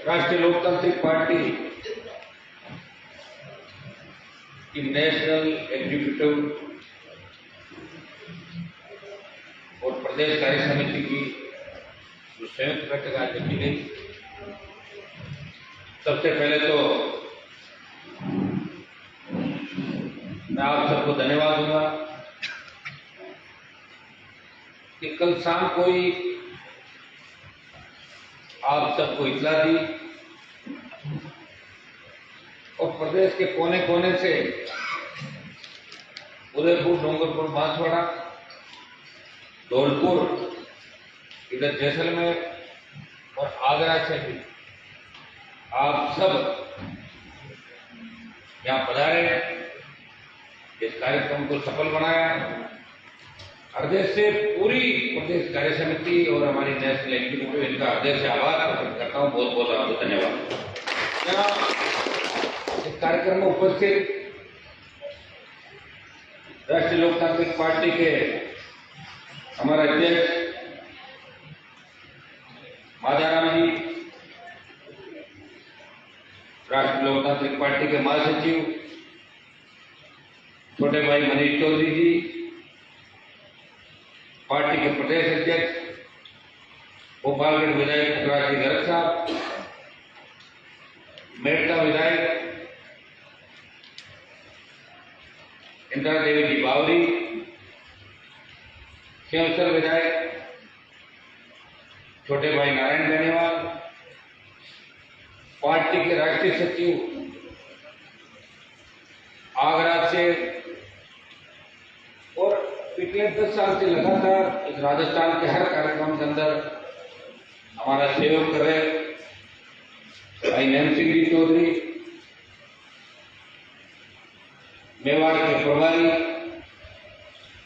राष्ट्रीय लोकतांत्रिक पार्टी की नेशनल एग्जीक्यूटिव और प्रदेश कार्य समिति की जो संयुक्त बैठक आज रखी गई, सबसे पहले तो मैं आप सबको धन्यवाद दूंगा कि कल शाम को ही आप सबको इत्तला दी और प्रदेश के कोने कोने से उदयपुर, डूंगरपुर, बांसवाड़ा, धौलपुर, इधर जैसलमेर और आगरा से भी आप सब यहाँ पधारे, इस कार्यक्रम को सफल बनाया। हृदय से पूरी प्रदेश कार्य समिति और हमारी नेशनल एग्जीक्यूटिव इनका हृदय से आभार प्रकट करता हूँ। बहुत बहुत आपको धन्यवाद। इस कार्यक्रम में उपस्थित राष्ट्रीय लोकतांत्रिक पार्टी के हमारे अध्यक्ष माधाराम जी, राष्ट्रीय लोकतांत्रिक पार्टी के महासचिव छोटे भाई मनीष चौधरी जी, पार्टी के प्रदेश अध्यक्ष भोपालगढ़ विधायक पुखराज जी गर्ग साहब, मेड़ता विधायक इंदिरा देवी जी बावरी, सिंहसर विधायक छोटे भाई नारायण बेनीवाल, पार्टी के राष्ट्रीय सचिव आगरा से और पिछले 10 साल से लगातार इस राजस्थान के हर कार्यक्रम के अंदर हमारा सहयोग कर रहे भाई नैन सिंह जी चौधरी, मेवाड़ के प्रभारी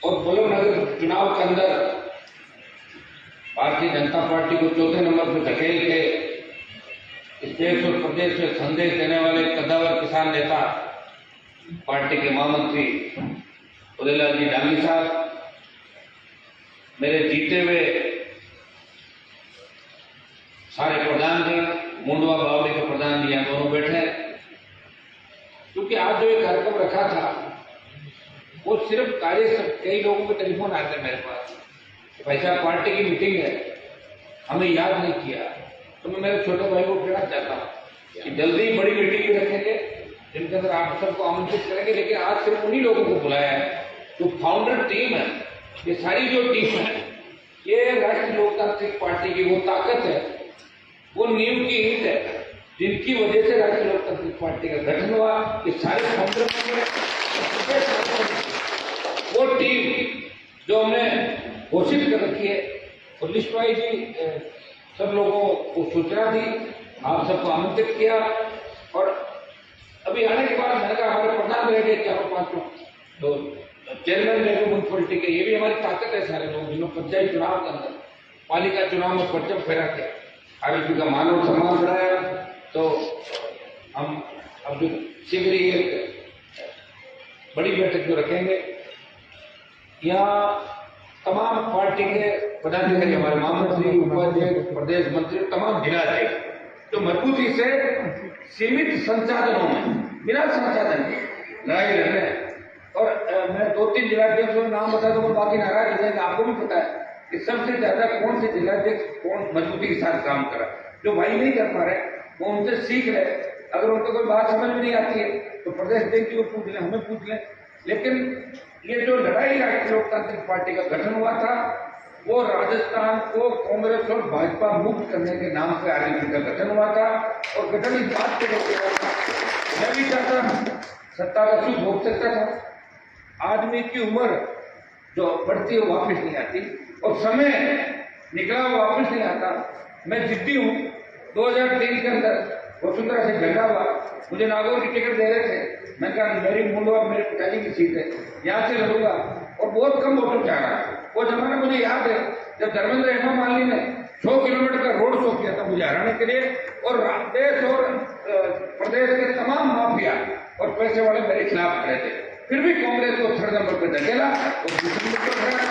और बल्लभनगर चुनाव के अंदर भारतीय जनता पार्टी को चौथे नंबर पर धकेल के इस देश और प्रदेश में संदेश देने वाले कद्दावर किसान नेता पार्टी के महामंत्री उदयलाल जी डांगी साहब, मेरे जीते हुए सारे प्रधान जी, मुंडवा बावली के प्रधान जी यहाँ दोनों बैठे हैं। क्योंकि आज जो एक कार्यक्रम रखा था वो सिर्फ कई लोगों के टेलीफोन आते हैं मेरे पास, भाई साहब पार्टी की मीटिंग है, हमें याद नहीं किया। तो मैं मेरे छोटे भाई को कहना चाहता हूँ कि जल्दी बड़ी मीटिंग भी रखेंगे जिनके अंदर आप सबको आमंत्रित करेंगे, लेकिन आज सिर्फ उन्हीं लोगों को बुलाया है जो फाउंडर टीम है। ये सारी जो टीम है ये राष्ट्रीय लोकतांत्रिक पार्टी की वो ताकत है, वो नींव की ईंट है जिनकी वजह से राष्ट्रीय लोकतांत्रिक पार्टी का गठन हुआ। ये सारे फाउंडर वो टीम जो हमने घोषित कर रखी है और लिस्ट वाइज जी सब लोगों को सूचना दी, आप सबको आमंत्रित किया और अभी आने के बाद मैंने कहा हमारे प्रधान रह गए 4-5 तो चेयरमैन रह गए म्यूनसिपलिटी के, ये भी हमारी ताकत है। सारे लोग जिन्होंने पंचायत चुनाव के अंदर पालिका चुनाव में परचम फहरा के आरएलपी का मान और सम्मान बढ़ाया। तो हम अब जो शीघ्र ही एक बड़ी बैठक जो रखेंगे, यहाँ तमाम पार्टी के पदाधिकारी, हमारे महामंत्री, उपाध्यक्ष, प्रदेश मंत्री, तमाम जिला अध्यक्ष जो मजबूती से सीमित संसाधनों में बिना संसाधन लड़ाई लड़ रहे हैं। और मैं 2-3 जिलाध्यक्षों का नाम बता दूंगा, बाकी नाराज हो जाएंगे। आपको भी पता है कि सबसे ज्यादा कौन से जिलाध्यक्ष कौन मजबूती के साथ काम कर रहा है। जो भाई नहीं कर पा रहे वो उनसे सीख रहे, अगर उनको कोई बात समझ में नहीं आती है तो प्रदेश अध्यक्ष को पूछ लें, हमें पूछ लें। लेकिन ये जो लड़ाई राष्ट्रीय लोकतांत्रिक पार्टी का गठन हुआ था वो राजस्थान को कांग्रेस और भाजपा मुक्त करने के नाम से आरएलपी का गठन हुआ था। और गठन इस बात के लेकर हुआ था, मैं भी चाहता हूँ सत्ता का सुख भोग सकता था। आदमी की उम्र जो बढ़ती है वापिस नहीं आती और समय निकला हुआ वापिस नहीं आता। मैं जिद्दी हूँ। 2003 के अंदर वसुंधरा से झगड़ा हुआ, मुझे नागौर की टिकट दे रहे थे, मैंने कहा मेरी मुंडवा मेरे पिताजी की सीट है, यहाँ से लड़ूंगा और बहुत कम वोटों से आ रहा है। वो जमाना मुझे याद है जब धर्मेंद्र हेमा मालिनी ने 100 किलोमीटर का रोड शो किया था मुझे हराने के लिए, और देश और प्रदेश के तमाम माफिया और पैसे वाले मेरे खिलाफ खड़े थे, फिर भी कांग्रेस को 3rd नंबर पर धकेला और दूसरे नंबर पर खड़ा।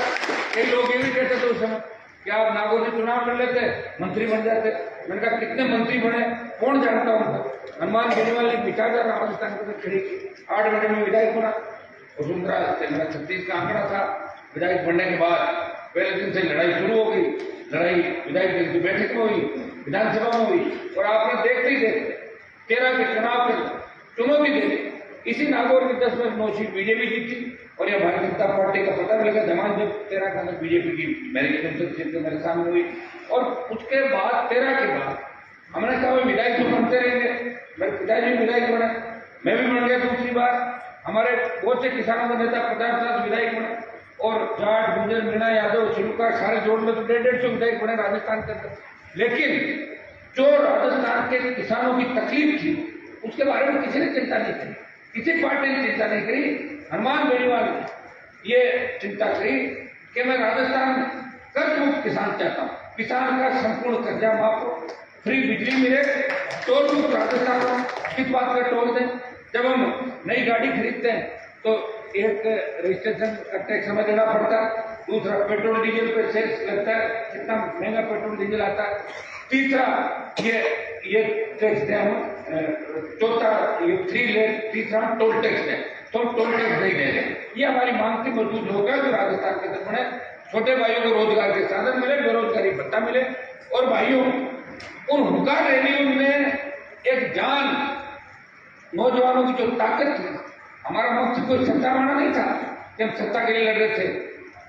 कई लोग ये भी कहते थे उस समय क्या आप नागौर से चुनाव कर लेते, मंत्री बन जाते? मैंने कहा कितने मंत्री बने, कौन जानता उनको। हनुमान बेनीवाल ने बिठाकर राजस्थान को खड़ी की, 8 घंटे में विधायक बना। वसुंधरा से मेरा 36 का आंकड़ा था। विधायक बनने के बाद पहले दिन से लड़ाई शुरू हो गई। लड़ाई विधायक दल की बैठक में हुई, विधानसभा में हुई, और आपने देखते ही देखते 13 के चुनाव के चुनौती दे इसी नागौर की 10 में 9 सीट बीजेपी जीती, और यह भारतीय जनता पार्टी का पता मिलेगा जमान जब 13 का बीजेपी की मेरी संसद सीट मेरे सामने हुई। और उसके बाद 13 के बाद हमने कहा विधायक तो बनते रहेंगे। मेरे पिताजी विधायक बने, मैं भी बन गया दूसरी बार। हमारे बहुत से किसानों का नेता 50 विधायक बने, और जाट, गुर्जर, मीणा, यादव, छिलका सारे जोड़ में तो 150 विधायक बने राजस्थान के अंदर। लेकिन जो राजस्थान के किसानों की तकलीफ थी उसके बारे में किसी ने चिंता नहीं करी, किसी पार्टी ने चिंता नहीं करी। हनुमान बेनीवाल ने ये चिंता करी कि मैं राजस्थान में कर्ज मुक्त किसान चाहता हूँ, किसान का संपूर्ण कर्जा माफ हो, फ्री बिजली मिले, टोल मुक्त राजस्थान हो। किस बात का टोल दें? जब हम नई गाड़ी खरीदते हैं तो एक रजिस्ट्रेशन का टैक्स हमें देना पड़ता है, दूसरा पेट्रोल डीजल पे सेस लगता है, कितना महंगा पेट्रोल डीजल आता है, तीसरा ये टैक्स दें हम, चौथा ये 3 लेख, तीसरा टोल टैक्स दें, तो टोल टैक्स नहीं दे रहे। ये हमारी मांग की मजबूत होगा जो राजस्थान के अंदर बने, छोटे भाइयों को रोजगार के साधन मिले, बेरोजगारी भत्ता मिले। और भाइयों, उन हुंकार रैलियों में एक जान, नौजवानों की जो ताकत थी, हमारा मकसद कोई सत्ता बनाना नहीं था कि हम सत्ता के लिए लड़ रहे थे।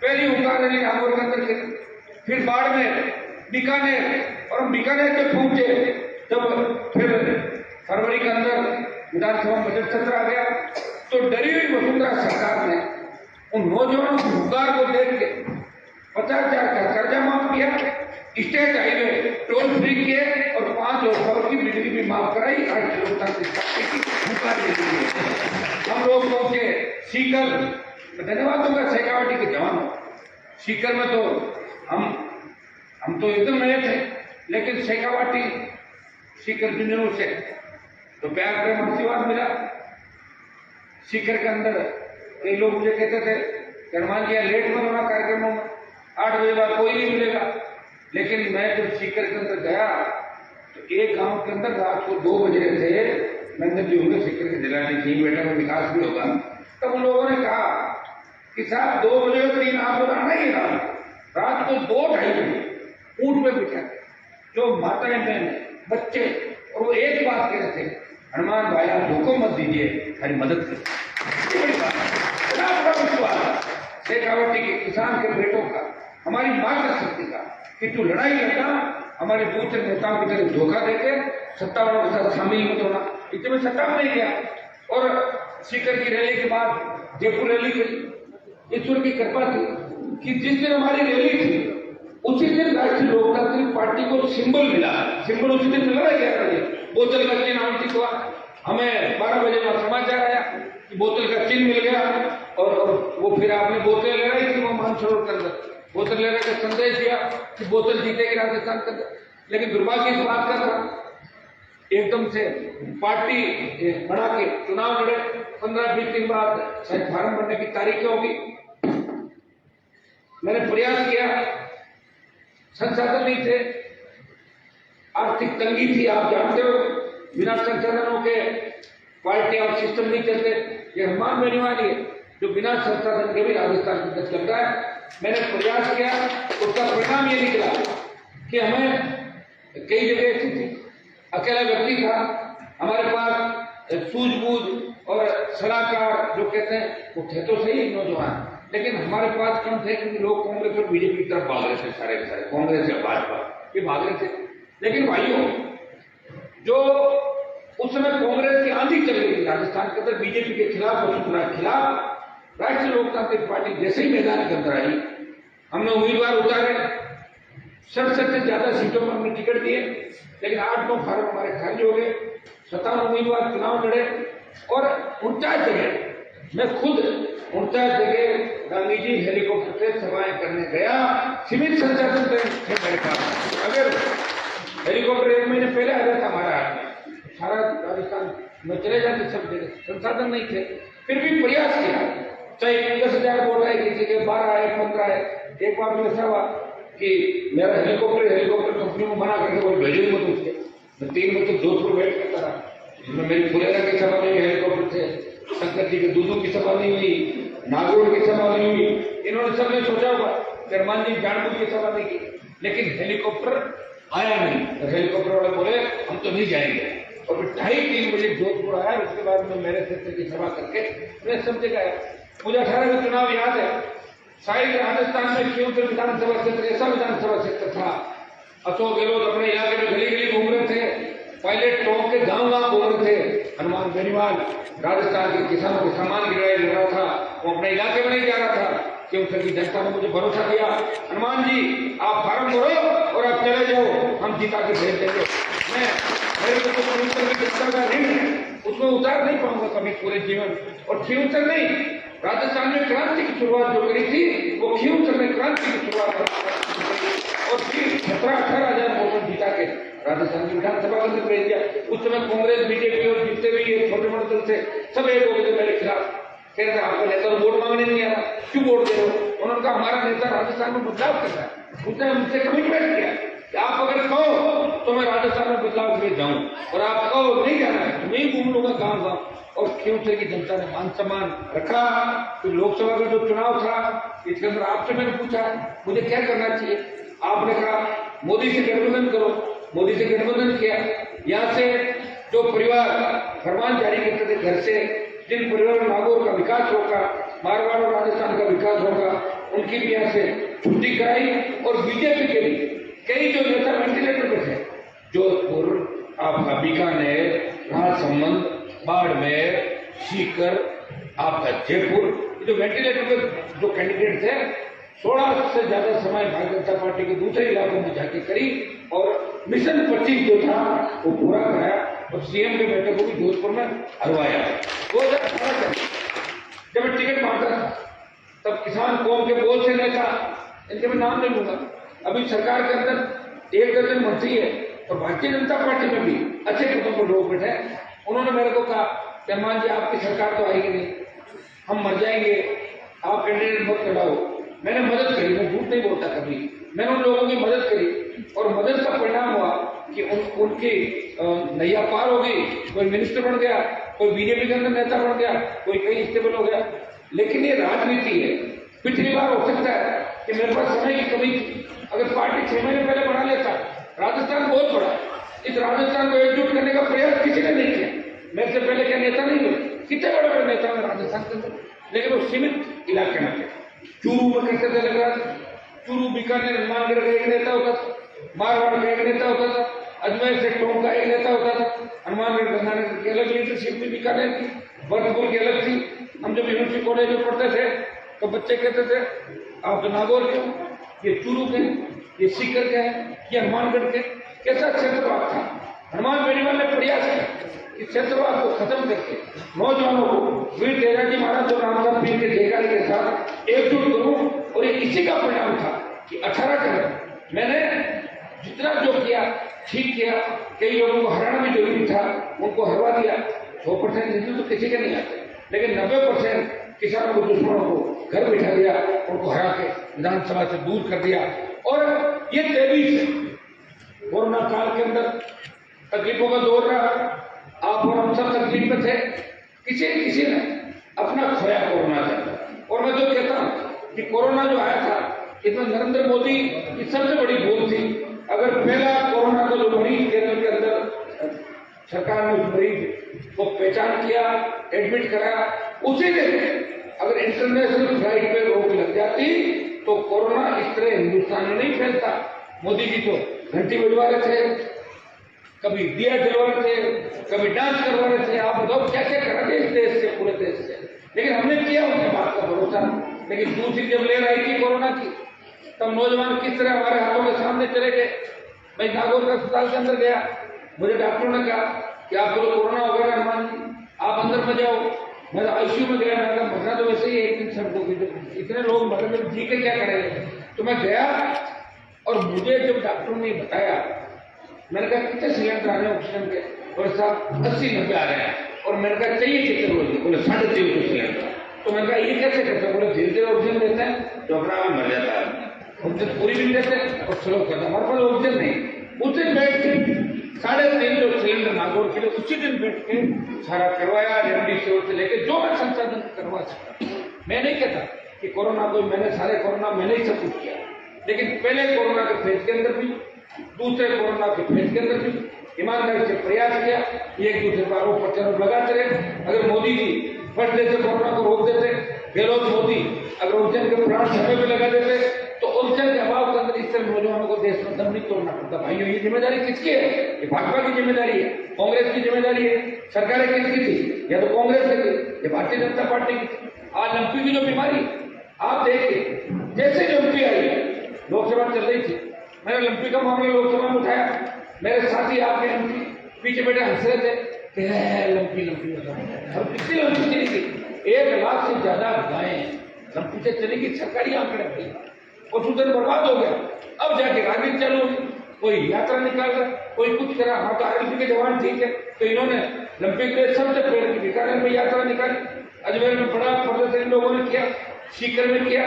पहली हुंकार रैली नागौर के अंदर थी, फिर बाड़मेर, बीकानेर, और हम बीकानेर तक पहुंचे जब फिर फरवरी के अंदर विधानसभा बजट सत्र आ गया। तो डरी हुई वसुंधरा सरकार ने उन नौजवानों की हुंकार को देख के 50,000 का कर्जा माफ किया, स्टेट हाईवे टोल फ्री किए, और 5 वर्षों की बिजली भी माफ कराई। आज लोकतांत्रिक पार्टी की हुंकार ले ली। हम लोग पहुंचे सीकर, धन्यवाद दूंगा शेखावाटी के जवानों। सीकर में तो हम तो एकदम नए थे, लेकिन शेखावाटी सीकर जुनियरों से तो प्यार प्रेम आशीर्वाद मिला। सीकर के अंदर कई लोग मुझे कहते थे कि हनुमान जी लेट मत होना कार्यक्रमों में, 8 बजे बाद कोई नहीं मिलेगा। लेकिन मैं जब सीकर के अंदर गया तो एक गांव के अंदर रात को 2 बज रहे थे। मैंने भी होंगे सीकर के जिला नहीं थी, बेटा में विकास भी होगा। तब उन लोगों ने कहा कि साहब 2 बजे 3 आप लोग आना ही रात को 2-2:30 बजे ऊंट पे बिठा जो माताएं, बहन, बच्चे, और वो एक बात कह रहे थे, हनुमान भाई आप धोखो मत दीजिए, हमारी मदद करिए। बड़ी बात, बड़ा बड़ा विश्वास शेखावाटी के किसान के बेटों का, हमारी माता शक्ति का, कि तू लड़ाई लड़ना, हमारे दूसरे नेताओं की तरह धोखा देके सत्ता वालों के साथ शामिल मत होना। इतने में सत्ता में नहीं गया। और सीकर की रैली के बाद जयपुर रैली गई। ईश्वर की कृपा थी कि जिस दिन हमारी रैली थी उसी दिन राष्ट्रीय लोकतांत्रिक पार्टी को सिंबल मिला। सिंबल उसी दिन मिला ना 11 बजे, बोतल का चिन्ह आवंटित हुआ। हमें 12 बजे का समाचार आया कि बोतल का चिन्ह मिल गया, और वो फिर आपने बोतल ले रही थी वो मानसरोवर के अंदर, बोतल लेने का संदेश दिया कि बोतल जीतेगी राजस्थान के अंदर। लेकिन दुर्भाग्य इस बात का था, एकदम से पार्टी बना के चुनाव लड़े। 15-20 दिन बाद शायद फार्म भरने की तारीख होगी। मैंने प्रयास किया, संसाधन नहीं थे, आर्थिक तंगी थी, आप जानते हो, बिना संसाधनों के पार्टी और सिस्टम नहीं चलते। ये हनुमान बेनीवाल है जो बिना संसाधन के भी राजस्थान के अंदर चल रहा है। मैंने प्रयास किया, उसका परिणाम ये निकला कि हमें कई जगह ऐसी थी, अकेला व्यक्ति था, हमारे पास सूझबूझ और सलाहकार जो कहते हैं वो थे तो सही नौजवान, लेकिन हमारे पास कम थे क्योंकि लोग कांग्रेस और बीजेपी की तरफ भाग रहे थे, सारे के सारे कांग्रेस या भाजपा ये भाग रहे थे। लेकिन भाइयों, जो उस समय कांग्रेस की आंधी चल रही थी राजस्थान के अंदर बीजेपी के खिलाफ, वसुंधरा के खिलाफ, राष्ट्रीय लोकतांत्रिक पार्टी जैसे ही मैदान के अंदर आई, हमने उम्मीदवार उतारे, 67 से ज्यादा सीटों पर हमने टिकट दिए, लेकिन 8-9 फार्म हमारे खाली हो गए। 57 उम्मीदवार चुनाव लड़े, और 49 जगह मैं खुद 49 जगह गांधी जी हेलीकॉप्टर से सभाएं करने गया। सीमित संसाधन थे मेरे पास। अगर हेलीकॉप्टर 1 महीने पहले आ गया था हमारा हाथ में, सारा राजस्थान में चले जाते, सब जगह संसाधन नहीं थे। फिर भी प्रयास किया, चाहे 10,000 वोट आए, किसी के 12 आए, 15 आए। एक बार में ऐसा हुआ कि मेरा हेलीकॉप्टर कंपनी को मना करके वो भेजे मत उसके। मैं 3 बजे जोधपुर वेट करता रहा, जिसमें मेरी फुलेरा की सभा नहीं, हेलीकॉप्टर थे, शंकर जी के दूधू की सभा नहीं हुई, नागौर की सभा नहीं हुई। इन्होंने सबने सोचा होगा हनुमान जी जानबूझ की सभा नहीं की, लेकिन हेलीकॉप्टर आया नहीं। हेलीकॉप्टर वाले बोले हम तो नहीं जाएंगे, और फिर 2:30-3 बजे जोधपुर आया। उसके बाद में मेरे क्षेत्र की सभा करके मैं सब जगह आया। मुझे 18 का चुनाव याद है, शायद राजस्थान में क्योंकि विधानसभा क्षेत्र ऐसा विधानसभा क्षेत्र था, अशोक गहलोत अपने इलाके में गली गली घूम रहे थे, पायलट टोंक के गांव घूम रहे थे। हनुमान बेनीवाल राजस्थान के किसानों के सामान गिराया जा रहा था, वो अपने इलाके में नहीं जा रहा था। क्योंकि की जनता ने मुझे भरोसा दिया, हनुमान जी आप फार्म भरो और आप चले जाओ, हम जीता के भेज देंगे। मैं मेरे को तो फ्यूचर की जनता का ऋण है, उसमें उतार नहीं पाऊंगा कभी पूरे जीवन। और फ्यूचर नहीं, राजस्थान में क्रांति की शुरुआत जो करी थी वो फ्यूचर में क्रांति की शुरुआत और फिर 17-18 हजार वोट जीता के राजस्थान की विधानसभा के अंदर भेज दिया। उस समय कांग्रेस बीजेपी और जितने भी ये छोटे मोटे दल थे सब एक हो गए मेरे खिलाफ, कहते आपका नेता वोट मांगने नहीं आ रहा, क्यों वोट दे रहे हो? उन्होंने कहा हमारा नेता राजस्थान में बदलाव कर रहा है। उसने मुझसे कमिटमेंट किया कि आप अगर कहो तो मैं राजस्थान में बदलाव के लिए जाऊं, और आप कहो नहीं जाना है तो मैं ही घूम लूंगा गाँव गाँव। और क्योंकि की जनता ने मान सम्मान रखा। तो लोकसभा का जो चुनाव था इसके अंदर आपसे मैंने पूछा मुझे क्या करना चाहिए, आपने कहा मोदी से गठबंधन करो। मोदी से गठबंधन किया। यहाँ से जो परिवार फरमान जारी करते थे घर से, जिन परिवार में नागौर का विकास होगा, मारवाड़ और राजस्थान का विकास होगा, उनकी भी यहाँ से छुट्टी कराई। और बीजेपी के भी कई जो नेता वेंटिलेटर पे थे, जोधपुर, आपका बीकानेर, राजसमंद, बाड़मेर, सीकर, आपका जयपुर, जो वेंटिलेटर पे जो कैंडिडेट थे 16 से ज्यादा समय भारतीय जनता पार्टी के दूसरे इलाकों में जाके करी और मिशन 25 जो था वो पूरा कराया और सीएम के बेटे को भी जोधपुर में हरवाया। 2018 जब मैं टिकट मांगता था तब किसान कौम के बोल से नेता, इनके मैं नाम नहीं लूंगा, अभी सरकार के अंदर 1 दर्जन मंत्री है और भारतीय जनता पार्टी में भी अच्छे पदों पर लोग बैठे हैं। उन्होंने मेरे को कहा हनुमान जी आपकी सरकार तो आएगी नहीं, हम मर जाएंगे, आप कैंडिडेट मत कराओ। मैंने मदद करी, मैं झूठ नहीं बोलता कभी, मैंने उन लोगों की मदद करी और मदद का परिणाम हुआ कि उनकी नैया पार हो गई। कोई मिनिस्टर बन गया, कोई बीजेपी के अंदर नेता बन गया, कोई कहीं स्टेबल हो गया। लेकिन ये राजनीति है। पिछली बार हो सकता है कि मेरे पास समय की कमी थी, अगर पार्टी 6 महीने पहले बना लेता। राजस्थान बहुत बड़ा, इस राजस्थान को एकजुट करने का प्रयास किसी ने नहीं किया। मेरे से पहले क्या नेता नहीं हुए, कितने बड़े बड़े नेता हैं राजस्थान के अंदर, लेकिन वो सीमित इलाके में थे। चूरू में कैसे थे लग रहा था, चूरू बीकानेर हनुमानगढ़ का एक नेता होता था, मारवाड़ का एक नेता होता था, अजमेर से टोंक का एक नेता होता था, हनुमानगढ़ गंगानगर की अलग लीडरशिप थी, बीकानेर की, बर्दपुर की अलग थी। हम जब यूनिवर्सिटी कॉलेज में पढ़ते थे तो बच्चे कहते थे आप तो नागौर के, ये चूरू के, ये सीकर के हैं, ये हनुमानगढ़ के। कैसा क्षेत्रवाद था। हनुमान बेनीवाल ने प्रयास किया कि क्षेत्रवाद को खत्म करके नौजवानों को वीर तेजाजी महाराज और रामदास पीर के जयकारी के साथ एकजुट करूं। और ये इसी का परिणाम था कि 18 जगह मैंने जितना जो किया ठीक किया। कई लोगों को हराना भी जरूरी था, उनको हरवा दिया। 100% जीते तो किसी के नहीं आते, लेकिन 90% किसानों को, दुश्मनों को घर बिठा दिया, उनको हरा के विधानसभा से दूर कर दिया। और ये 23 है, कोरोना काल के अंदर तकलीफों का दौर रहा, आप और हम सब तकलीफ में थे। किसी ने अपना खोया कोरोना के अंदर। और मैं तो कहता हूं कि कोरोना जो आया था इसमें नरेंद्र मोदी की सबसे बड़ी भूल थी। अगर पहला कोरोना का जो मरीज केंद्र के अंदर सरकार ने उस मरीज को पहचान किया, एडमिट कराया, उसी दिन अगर इंटरनेशनल फ्लाइट पे रोक लग जाती तो कोरोना इस तरह हिंदुस्तान में नहीं फैलता। मोदी जी तो घंटी बजवा रहे थे, कभी दिया जलवा रहे थे, कभी डांस करवा रहे थे। आप बताओ क्या क्या करा थे इस देश से, पूरे देश से। लेकिन हमने किया उनकी बात का भरोसा। लेकिन दूसरी जब ले आई थी कोरोना की, तब नौजवान किस तरह हमारे हाथों के सामने चले गए। मैं नागौर के अस्पताल के अंदर गया, मुझे डॉक्टरों ने कहा कि आपको तो कोरोना हो गया हनुमान जी, आप अंदर में जाओ। मैं आईसीयू में गया, मैं मरना तो वैसे ही एक दिन सबको, इतने लोग मतलब जी के क्या करेंगे। तो मैं गया और मुझे जब डॉक्टरों ने बताया, मैंने कहा कितने सिलेंडर आ रहे हैं ऑक्सीजन के, बोले साहब 80-90 आ रहे हैं। और मैंने कहा चाहिए कितने रोज, बोले 350 सिलेंडर। तो मैंने कहा ये कैसे करते हैं, बोले धीरे धीरे ऑक्सीजन देते हैं तो अपना आप मर जाता है। ऑप्शन पूरी भी देते और स्लो करते। हमारे पास ऑप्शन नहीं। उस दिन बैठ के 3.5 जो सिलेंडर नागौर के लिए उसी दिन बैठ के सारा करवाया, रेमडेसिविर से लेके जो मैं संसाधन करवा सकता। मैं नहीं कहता कि कोरोना को मैंने मैंने ही सब कुछ किया, लेकिन पहले कोरोना के फेज के अंदर भी, दूसरे कोरोना के फेज के अंदर भी ईमानदारी से प्रयास किया। एक दूसरे पर आरोप प्रत्यारोप लगाते रहे। अगर मोदी जी फर्स्ट डे से कोरोना को रोक देते, गहलोत मोदी अगर ऑक्सीजन के प्लांट समय पे लगा देते, तो ऑक्सीजन के अभाव के अंदर इस तरह नौजवानों को देश में दम नहीं तोड़ना पड़ता। भाइयों, ये जिम्मेदारी किसकी है? ये भाजपा की जिम्मेदारी है, कांग्रेस की जिम्मेदारी है। सरकारें किसकी थी? या तो कांग्रेस की थी या भारतीय जनता पार्टी की थी। आज लंपी की जो बीमारी आप देखिए, जैसे लंपी आई, लोकसभा चल रही थी, मैंने लंपी का मामला लोकसभा में उठाया। मेरे साथी आपके एमपी पीछे बैठे हंस रहे थे कि लंपी लंपी अब कितनी लंपी चलेगी? 1 लाख से ज्यादा गायें लंपी से चलेगी, सरकारी आंकड़े भाई। और सूचन बर्बाद हो गया। अब जाके राजनीति चालू हुई, कोई यात्रा निकाल रहा, कोई कुछ करा। हाँ, तो आरएलपी के जवान ठीक है, तो इन्होंने लंपी के सबसे पहले की बीकानेर में यात्रा निकाली, अजमेर में बड़ा प्रदर्शन लोगों ने किया, सीकर में किया,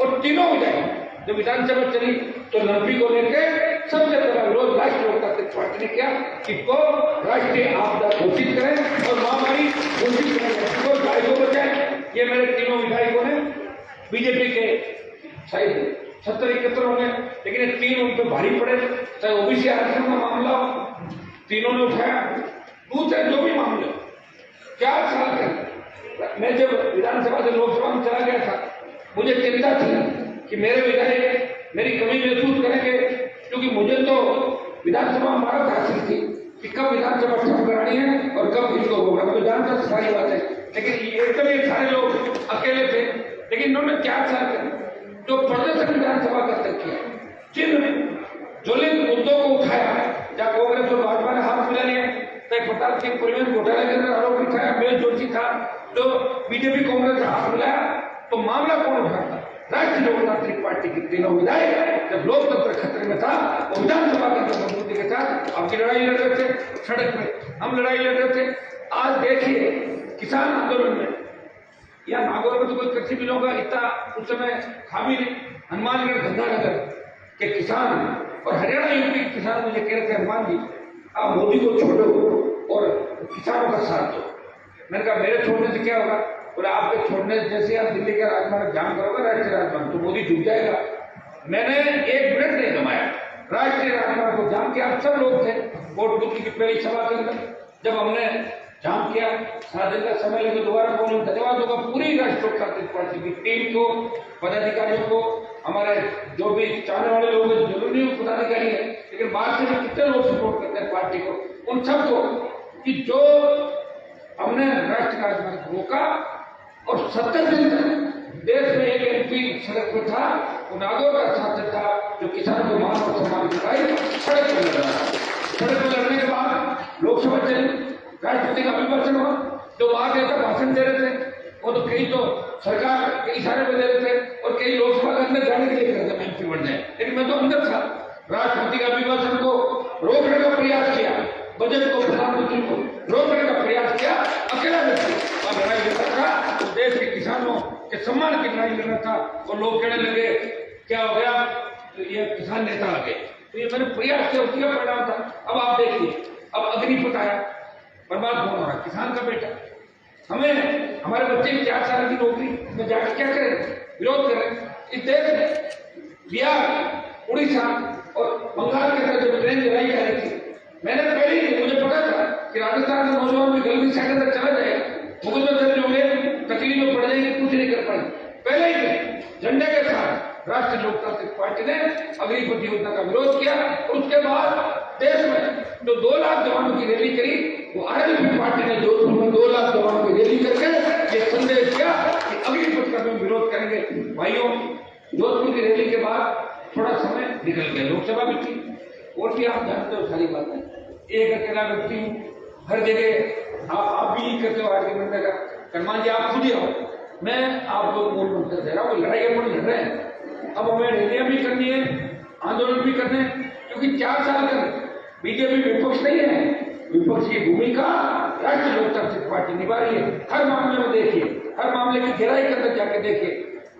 और तीनों विधायक जब विधानसभा चली तो लंपी को लेकर सबसे पहला विरोध राष्ट्रीय लोकतांत्रिक पार्टी ने किया कि इसको राष्ट्रीय आपदा घोषित करें और महामारी घोषित करें, तो गाय को बचाएं। ये मेरे तीनों विधायकों ने, बीजेपी के शायद 70-71 होंगे, लेकिन ये 3 उन पर भारी पड़े, चाहे ओबीसी आरक्षण का मामला हो, तीनों ने उठाया। दूसरे जो भी मामले 4 साल तक मैं जब विधानसभा से लोकसभा में चला गया था, मुझे चिंता थी कि मेरे विधायक मेरी कमी महसूस करेंगे, क्योंकि मुझे तो विधानसभा महारत हासिल थी कि कब विधानसभा ठप करानी है और कब किसको होगा, मुझे जानता सारी बात है। लेकिन एकदम ये सारे लोग अकेले थे, लेकिन इन्होंने 4 साल तक जो प्रदर्शन विधानसभा का तक किया, जिन ज्वलित मुद्दों को उठाया, जहाँ कांग्रेस और भाजपा ने हाथ मिला लिया, चाहे प्रताप सिंह परिवहन घोटाले के अंदर आरोप उठाया, मेल जोशी था, तो बीजेपी कांग्रेस का हाथ मिलाया, तो मामला कौन उठाता? राष्ट्रीय लोकतांत्रिक पार्टी के तीनों विधायक। जब लोकतंत्र खतरे में था, वो विधानसभा के अंदर मजबूती के साथ आपकी लड़ाई लड़ रहे थे, सड़क में हम लड़ाई लड़ रहे थे। आज देखिए किसान आंदोलन में, या नागौर में तो कोई कृषि बिलों का इतना उस समय था भी नहीं। हनुमानगढ़ गंगानगर के किसान और हरियाणा यूपी के किसान मुझे कह रहे थे, हनुमान जी आप मोदी को छोड़ो और किसानों का साथ दो। मैंने कहा मेरे छोड़ने से क्या होगा? बोले आपके छोड़ने जैसे आप दिल्ली का राजमार्ग जाम करोगे, राष्ट्रीय राजमार्ग, तो मोदी झुक जाएगा। मैंने 1 मिनट नहीं कमाया, राष्ट्रीय राजमार्ग को जाम किया। आप सब लोग थे कोटपुतली की पहली सभा के अंदर, जब हमने जाम किया, 7 दिन का समय लगे। दोबारा कौन धन्यवाद होगा पूरी राष्ट्रीय लोकतांत्रिक पार्टी की टीम को, पदाधिकारियों को, हमारे जो भी चाहने वाले लोग हैं, जरूरी पदाधिकारी है, लेकिन बाहर से भी कितने लोग सपोर्ट करते हैं पार्टी को, उन सबको कि जो हमने राष्ट्रीय राजमार्ग रोका और 70 दिन तक देश में एक एमपी सड़क पर था, वो नागौर का छात्र था जो किसानों को मान और सम्मान दिखाई सड़क पर लड़ रहा था। सड़क पर लड़ने के बाद लोकसभा चली, राष्ट्रपति का अभिभाषण हुआ, जो वहां नेता भाषण दे रहे थे वो तो कई तो सरकार के इशारे में दे रहे थे और कई लोकसभा के अंदर जाने के लिए कर रहे थे एमपी बन जाए, लेकिन मैं तो अंदर था। राष्ट्रपति का अभिभाषण को रोकने का प्रयास किया, बजट को, प्रधानमंत्री को रोकने का प्रयास किया, अकेला व्यक्ति और लड़ाई लड़ रहा था, तो देश के किसानों के सम्मान की लड़ाई लड़ रहा था। और लोग कहने लगे क्या हो गया, तो ये किसान नेता आ गए। तो ये मैंने प्रयास किया, उसका परिणाम था। अब आप देखिए, अब अग्निपथ आया, बर्बाद हो रहा, किसान का बेटा। हमें हमारे बच्चे की 4 साल की नौकरी में जाकर क्या करें? विरोध करें। इस देश में बिहार, उड़ीसा और बंगाल के अंदर जब ट्रेन चलाई जा रही थी, मैंने पहले ही, मुझे पता था कि राजस्थान के नौजवान भी गलती से अंदर चला जाएगा, मुगल में चले होंगे, तकलीफ में पड़ जाएंगे, कुछ नहीं कर पाएंगे। पहले ही झंडे के साथ राष्ट्रीय लोकतांत्रिक पार्टी ने अग्निपथ योजना का विरोध किया। और उसके बाद देश में जो 2 लाख जवानों की रैली करी, वो आरएलपी पार्टी ने जोधपुर में 2 लाख जवानों की रैली करके ये संदेश दिया कि अग्निपथ का हम विरोध करेंगे। भाइयों, जोधपुर की रैली के बाद थोड़ा समय निकल गया, लोकसभा भी थी, और भी आप जानते हो सारी बातें। एक अकेला व्यक्ति हर जगह, आप भी करते हो आर्ग्यूमेंट का, हनुमान जी आप खुद ही आओ, मैं आपको मूल मंत्र दे रहा हूँ, लड़ाई अपन लड़ रहे हैं। अब हमें रैलियां भी करनी है, आंदोलन भी करने हैं, क्योंकि 4 साल तक बीजेपी विपक्ष नहीं है। विपक्ष की भूमिका राष्ट्रीय लोकतांत्रिक पार्टी निभा रही है। हर मामले में देखिए, हर मामले की गहराई के अंदर जाके देखिए,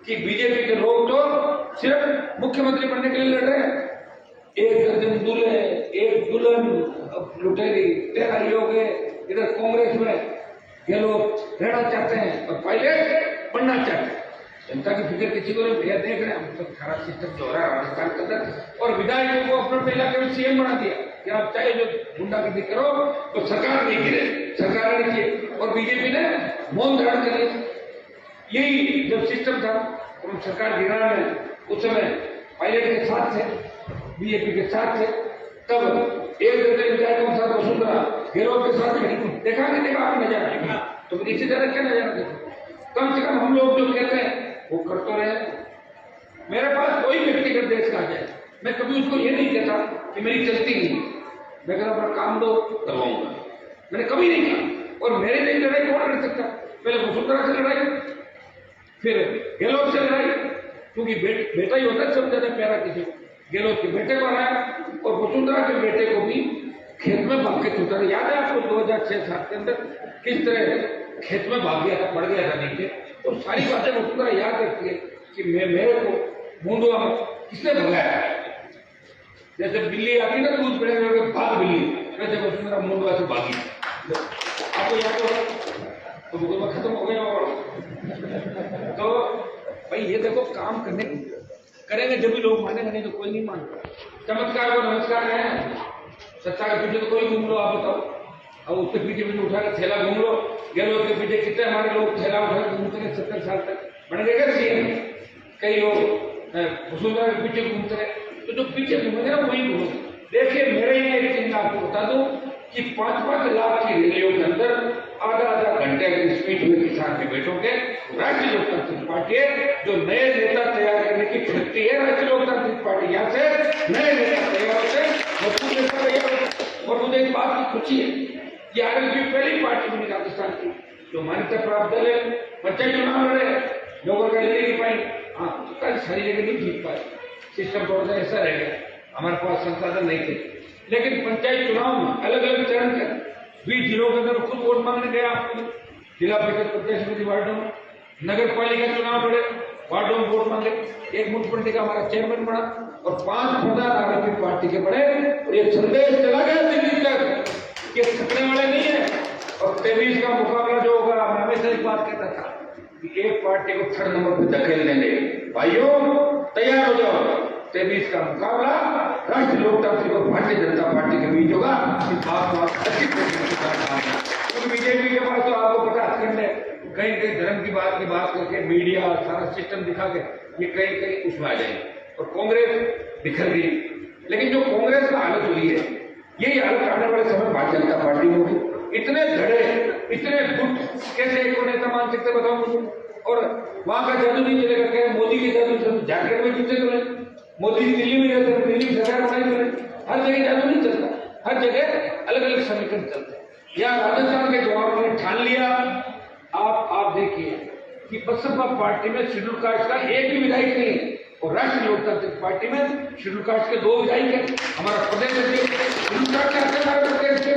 कि बीजेपी के लोग तो सिर्फ मुख्यमंत्री बनने के लिए लड़ रहे हैं। एक दर्जन दूल्हे, एक दुल्हन, लुटेरी तैयारी हो गए। इधर कांग्रेस में ये लोग रहना चाहते हैं और पायलट बनना चाहते हैं। जनता की फिक्र किसी को नहीं, भैया देख रहे हैं हम तो सारा सिस्टम जो हो रहा है राजस्थान के अंदर। और विधायकों को अपने इलाके में सीएम बना दिया कि आप चाहे जो गुंडागर्दी करो तो सरकार नहीं गिरे, सरकार नहीं चाहिए। और बीजेपी ने मौन धारण कर लिया। यही जब सिस्टम था तो सरकार गिराने में उस समय पायलट के साथ थे, बीजेपी के साथ थे। तब एक दर्जन विधायकों के साथ वसुंधरा गहलोत के साथ देखा नहीं देखा आपने नजारा, तो इससे ज्यादा क्या नजारा देखा। कम से कम हम लोग जो कहते हैं वो कर तो रहे। मेरे पास कोई व्यक्तिगत देश का आ जाए, मैं कभी उसको ये नहीं कहता कि मेरी चलती नहीं, मैं कहता अपना काम दो करवाऊंगा, मैंने कभी नहीं कहा। और मेरे लिए लड़ाई कौन लड़ सकता, पहले वसुंधरा से लड़ाई, फिर गहलोत से लड़ाई, क्योंकि बेटा ही होता है सब ज्यादा प्यारा किसी को। गहलोत के बेटे को हराया और वसुंधरा के बेटे को भी खेत में भाग के छूटा। याद है आपको 2006-7 के अंदर किस तरह खेत में भाग गया था, पड़ गया था नीचे। तो सारी बातें वसुंधरा याद रखती है कि मेरे को मुंडवा में किसने भगाया। जैसे बिल्ली आती ना दूध पीने भाग बिल्ली, वैसे वसुंधरा मुंडवा से भागी। आपको याद होगा तो मुकदमा खत्म हो गया। तो भाई ये देखो काम करने करेंगे जब भी लोग मानेंगे, नहीं तो कोई नहीं मानता। चमत्कार को नमस्कार है, सच्चा के पीछे तो कोई घूम लो, आप बताओ। अब उसके पीछे पीछे उठाकर थैला घूम लो। गहलोत के पीछे कितने हमारे लोग थैला उठाकर घूमते हैं 70 साल तक, बन गए सीएम। कई लोग वसुंधरा के पीछे घूमते रहे, तो जो पीछे घूमेंगे ना वही घूमेंगे। देखिए मेरे यहाँ एक चीज आपको बता दूं कि 5-5 लाख की रैलियों के अंदर आधा घंटे की स्पीच में किसान के बेटों के राष्ट्रीय लोकतांत्रिक पार्टी है जो नए नेता तैयार करने की प्रवृत्ति है। राष्ट्रीय लोकतांत्रिक पार्टी यहाँ से नए नेता तैयार होते हैं, मजबूत नेता तैयार होते हैं। और मुझे इस बात की खुशी है कि आरएल की पहली पार्टी बनी राजस्थान की जो मान्यता प्राप्त दल है। पंचायत चुनाव लड़े, लोगों का ले नहीं पाए, हाँ कल सारी जगह नहीं जीत पाए, सिस्टम थोड़ा सा ऐसा रह गया, हमारे पास संसाधन नहीं थे। लेकिन पंचायत चुनाव में अलग अलग चरण के 20 जिलों के अंदर खुद वोट मांगने गया, जिला परिषद पंचायत समिति वार्डों में, नगर पालिका चुनाव लड़े, वार्डों में वोट मांगे। एक म्यूनसिपलिटी का हमारा चेयरमैन बना और 5 प्रधान आरएल की पार्टी के बने। और ये संदेश चला गया दिल्ली तक कि थकने वाले नहीं है। और 23 का मुकाबला जो होगा, मैं हमेशा एक बात कहता था कि एक पार्टी को 3rd नंबर पर धकेल देंगे, भाइयों तैयार हो जाओ। 23 का मुकाबला राष्ट्रीय लोकतांत्रिक और भारतीय जनता पार्टी के बीच होगा। क्योंकि बीजेपी के पास तो आपको पता है कहीं कहीं धर्म की बात करके मीडिया सारा सिस्टम दिखा के ये कहीं उसमें आ जाएंगे और कांग्रेस बिखर गई। लेकिन जो कांग्रेस का हालत हुई है, यही हालत आने वाले समय भारतीय जनता पार्टी में होगी। इतने धड़े, इतने गुट कैसे एक नेता मान सकते बताओ मुझे। और वहां का जादू नहीं चलेगा, क्या मोदी के जादू से झारखंड में जीते तो नहीं, मोदी जी दिल्ली में रहते हैं, दिल्ली सरकार बनाई तो नहीं, हर जगह जादू नहीं चलता, हर जगह अलग अलग समीकरण चलते हैं। यहाँ राजस्थान के जवाब ने ठान लिया। आप देखिए कि बसपा पार्टी में शेड्यूल कास्ट का एक भी विधायक नहीं है और राष्ट्रीय लोकतांत्रिक पार्टी में शेड्यूल कास्ट के 2 विधायक है। हमारा प्रदेश शेड्यूल कास्ट के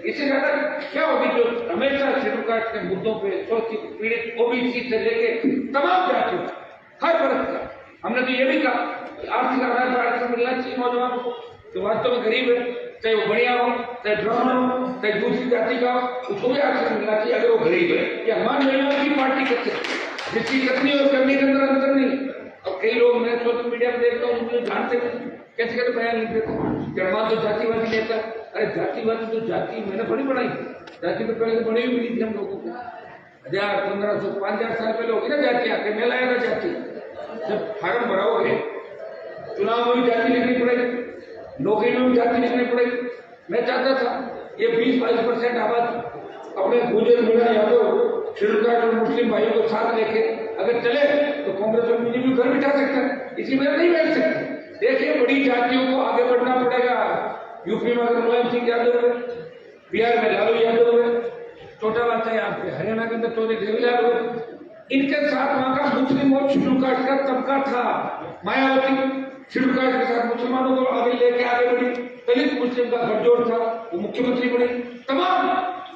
इससे ज्यादा क्या होगी जो हमेशा शेड्यूल कास्ट के मुद्दों पे शोषित पीड़ित ओबीसी से लेके तमाम जातियों हर वर्ग का। हमने तो ये भी कहा आर्थिक आधार पर आरक्षण मिलना चाहिए नौजवानों को जो वास्तव में गरीब है, चाहे वो बढ़िया हो, चाहे ब्राह्मण हो, चाहे दूसरी जाति का हो, उसको भी आरक्षण मिलना चाहिए अगर वो गरीब है। या हमारे महिलाओं की पार्टी करते जिसकी कथनी और करने के अंदर अंतर नहीं। और कई लोग मैं सोशल मीडिया पर देखता हूँ मुझे जानते नहीं कैसे कैसे बयान लिख देते जड़मान तो जातिवादी नेता। अरे जातिवादी तो जाति मैंने बड़ी बढ़ाई, जाति तो पहले बड़ी हुई थी हम लोगों को 1000-1500 5000 साल पहले होगी ना जाति आके मैं लाया था जाति। जब फार्म भराओगे चुनाव में भी जाति लिखनी पड़ेगी, नौकरी में भी जाति लिखनी पड़ेगी। मैं चाहता था ये 20-22% आबादी अपने गुजर मीणा यादव शेड्यूल कास्ट और मुस्लिम भाइयों को साथ लेके अगर चले तो कांग्रेस और बीजेपी घर बिठा सकते हैं, इसी में नहीं बैठ सकते। देखिए बड़ी जातियों को आगे बढ़ना पड़ेगा। यूपी में अगर मुलायम सिंह यादव है, बिहार में लालू यादव है, छोटा बात है यहाँ पे हरियाणा के अंदर चौधरी देवीलाल है, इनके साथ वहां का मुस्लिम और शेड्यूल कास्ट का तबका था। मायावती शेड्यूल कास्ट के साथ मुसलमानों को आगे लेके आगे बढ़ी, दलित मुस्लिम का गठजोड़ था, वो मुख्यमंत्री बने। तमाम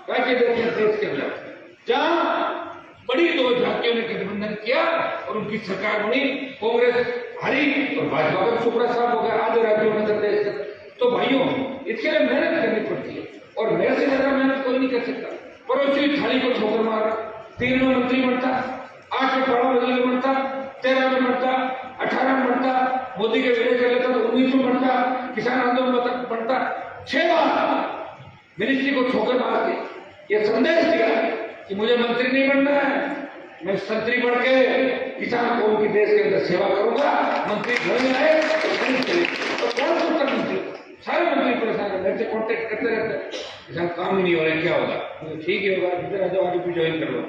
राज्य देश के अंदर जहां बड़ी 2 जातियों ने गठबंधन किया और उनकी सरकार बनी, कांग्रेस हारी और भाजपा का सुपड़ा साफ हो गया आधे राज्यों में प्रदेश। तो भाइयों इसके लिए मेहनत करनी पड़ती है और मेरे से ज्यादा मेहनत कोई नहीं कर सकता। पड़ोसी थाली को ठोकर मार, 3 में मंत्री बनता, 8 में बड़ा वजीर बनता, 13 में बनता, 18 में बनता, मोदी के विजय कर लेता तो 19 में बनता, किसान आंदोलन बनता, 6 बार मिनिस्ट्री को ठोकर मार के ये संदेश दिया कि मुझे मंत्री नहीं बनना है, मैं संतरी बढ़ के किसान कौम की देश के अंदर सेवा करूंगा। मंत्री घर में आए तो कौन सोचता मंत्री, सारे मंत्री परेशान है, मेरे से कॉन्टेक्ट करते रहते किसान काम ही नहीं हो रहा है, क्या होगा? ठीक ही होगा, इधर आ जाओ, आगे भी ज्वाइन कर लो।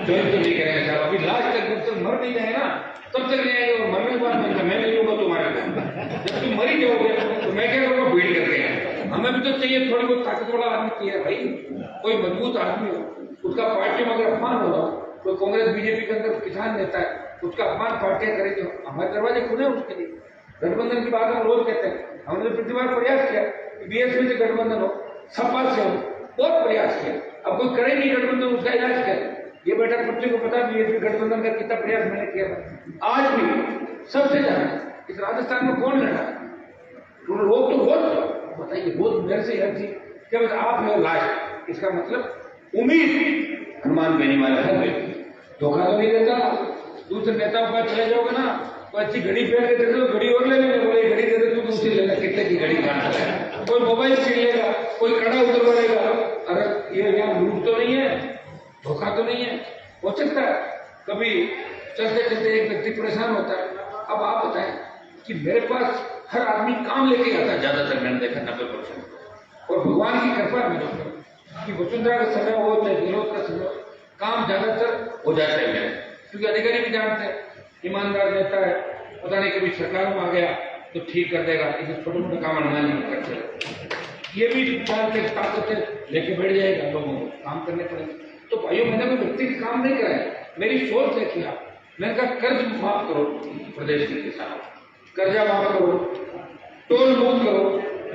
ज्वाइन तो नहीं करेंगे साहब, अभी लास्ट तक जब तक मर नहीं जाए ना तब तक नहीं आएगा। और मरने के बाद मैं नहीं लूंगा तुम्हारे को, जब तुम मरी जाओगे तो मैं क्या करूँगा? भीड़ करके हमें भी तो चाहिए थोड़ी बहुत ताकत वाला आदमी चाहिए भाई, कोई मजबूत आदमी हो, उसका पार्टी में अगर अपमान हो रहा हो, तो कांग्रेस बीजेपी के अंदर किसान नेता है, उसका अपमान पार्टियां करें तो हमारे दरवाजे खुले उसके लिए। गठबंधन की बात हम रोज कहते हैं, हमने पिछली बार प्रयास किया कि बीएसपी से गठबंधन हो, सपा से हो, बहुत प्रयास किया, अब कोई करे नहीं गठबंधन, उसका इलाज क्या है? ये बैठक बच्चे को पता बीएसपी गठबंधन का कितना प्रयास मैंने किया था। आज भी सबसे ज्यादा इस राजस्थान में कौन लड़ा? लोग तो बहुत बताइए, बहुत मेरे से हर चीज क्या बस आप हो लास्ट, इसका मतलब उम्मीद हनुमान बेनीवाल है, धोखा तो नहीं देता। दूसरे नेताओं का चले जाओगे ना तो अच्छी घड़ी पहन के दे दो, घड़ी और ले लेंगे, बोले घड़ी दे दे तू दूसरी लेना, कितने की घड़ी खाना है, कोई मोबाइल छीन लेगा, कोई कड़ा उतरवा लेगा। अरे ये यहाँ लूट तो नहीं है, धोखा तो नहीं है, हो सकता है कभी चलते चलते एक व्यक्ति परेशान होता है। अब आप बताएं कि मेरे पास हर आदमी काम लेके आता है, ज्यादातर मैंने देखा 90%, और भगवान की कृपा है मेरे कि वसुंधरा का समय हो चाहे विनोद का समय, काम ज्यादातर हो जाता है मेरे, क्योंकि अधिकारी भी जानते हैं ईमानदार नेता है, पता नहीं कभी सरकार में आ गया तो ठीक कर देगा, इसे छोटे मोटे काम अनुमान नहीं करते, ये भी जान के ताकत लेके बैठ जाएगा, लोगों को काम करने पड़ेंगे। तो भाइयों मैंने कोई व्यक्ति का काम नहीं कराया, मेरी सोच है किया, मैंने कहा कर्ज माफ करो प्रदेश के किसानों, कर्जा माफ करो, टोल मुक्त करो,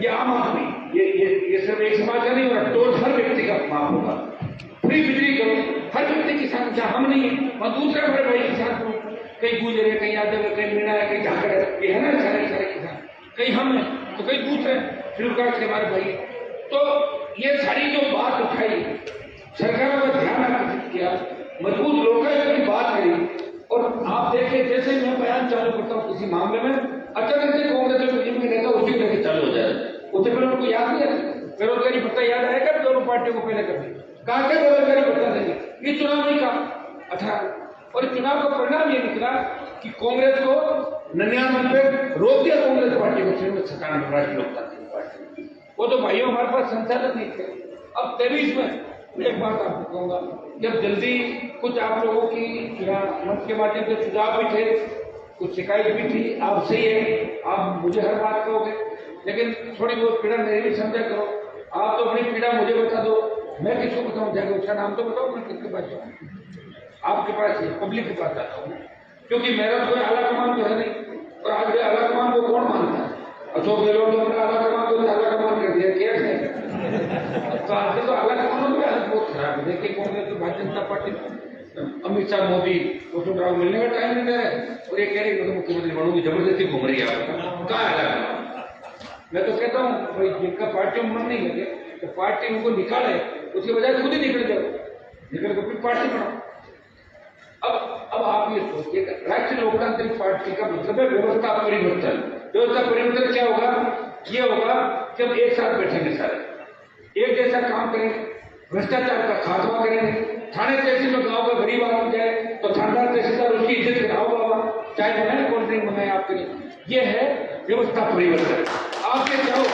ये आम आदमी, ये सिर्फ एक समाज का नहीं होगा, टोल हर व्यक्ति का माफ होगा, फ्री बिजली करो, हर व्यक्ति किसान, जहाँ हम नहीं है और दूसरा बड़े भाई किसान करो, कहीं गुजर है, कहीं यादव है, कहीं मीणा है, कहीं झाकर है, ये है ना सारे सारे किसान, कहीं हम है तो कहीं दूसरे फ्लिपकार्ट के हमारे भाई। तो ये सारी जो बात उठाई, सरकारों का ध्यान आकर्षित किया, मजबूत लोगों की बात करी, और आप देखिए जैसे मैं बयान चालू करता हूँ किसी मामले में, अचानक से कांग्रेस में रहता उसी तरह चालू हो जाए, उससे पहले उनको याद नहीं आता, बेरोजगारी भत्ता याद आएगा दोनों पार्टियों को पहले करने, कहा क्या बेरोजगारी भत्ता देंगे, ये चुनाव नहीं कहा 18, और चुनाव का परिणाम ये निकला कि कांग्रेस को 99 रोक दिया, कांग्रेस पार्टी को सिर्फ 97 राष्ट्रीय लोकतांत्रिक पार्टी। वो तो भाइयों हमारे पास संसाधन नहीं थे। अब 23 में एक बात आपको कहूंगा, जब जल्दी कुछ आप लोगों की मंच के माध्यम से सुझाव भी थे, कुछ शिकायत भी थी, आप सही है, आप मुझे हर बात कहोगे, लेकिन थोड़ी बहुत पीड़ा मेरी भी समझा करो। आप तो अपनी पीड़ा मुझे बता दो, मैं किसको बताऊं जाके, उसका नाम तो बताओ, मैं किसके पास जाऊँ? आपके पास ही, पब्लिक के पास जाता हूँ, क्योंकि मेरा कोई आला कमान तो है नहीं, और आज आला कमान को कौन मानता है? अशोक गहलोत ने आला कमान को आला कमान कर दिया, क्या है? तो आज तो आला कमानों में हालत बहुत खराब है। देखिए कांग्रेस तो भारतीय जनता पार्टी, अमित शाह, मोदी, वसुंधरा को मिलने का टाइम नहीं दे रहे, और ये कह रही है मुख्यमंत्री बनूंगी, जबरदस्ती घूम रही है, कहाँ है? मैं तो कहता हूँ भाई जिनका पार्टियों में मन नहीं लगे तो पार्टी उनको निकाले, उसके बजाय खुद ही निकल जाओ, निकल कर फिर पार्टी बनाओ। अब आप ये सोचिए, राष्ट्रीय लोकतांत्रिक पार्टी का मतलब है व्यवस्था परिवर्तन। व्यवस्था परिवर्तन क्या होगा? ये होगा जब एक साथ बैठेंगे सारे, एक जैसा काम करेंगे, भ्रष्टाचार का खात्मा करेंगे, थाने तहसील में गाँव का गरीब आदमी जाए तो थानेदार तहसीलदार उसकी इज्जत कराओ बाबा, चाहे बनाए कोल्ड ड्रिंक बनाए आपके लिए, ये है व्यवस्था परिवर्तन। आप ये चाहो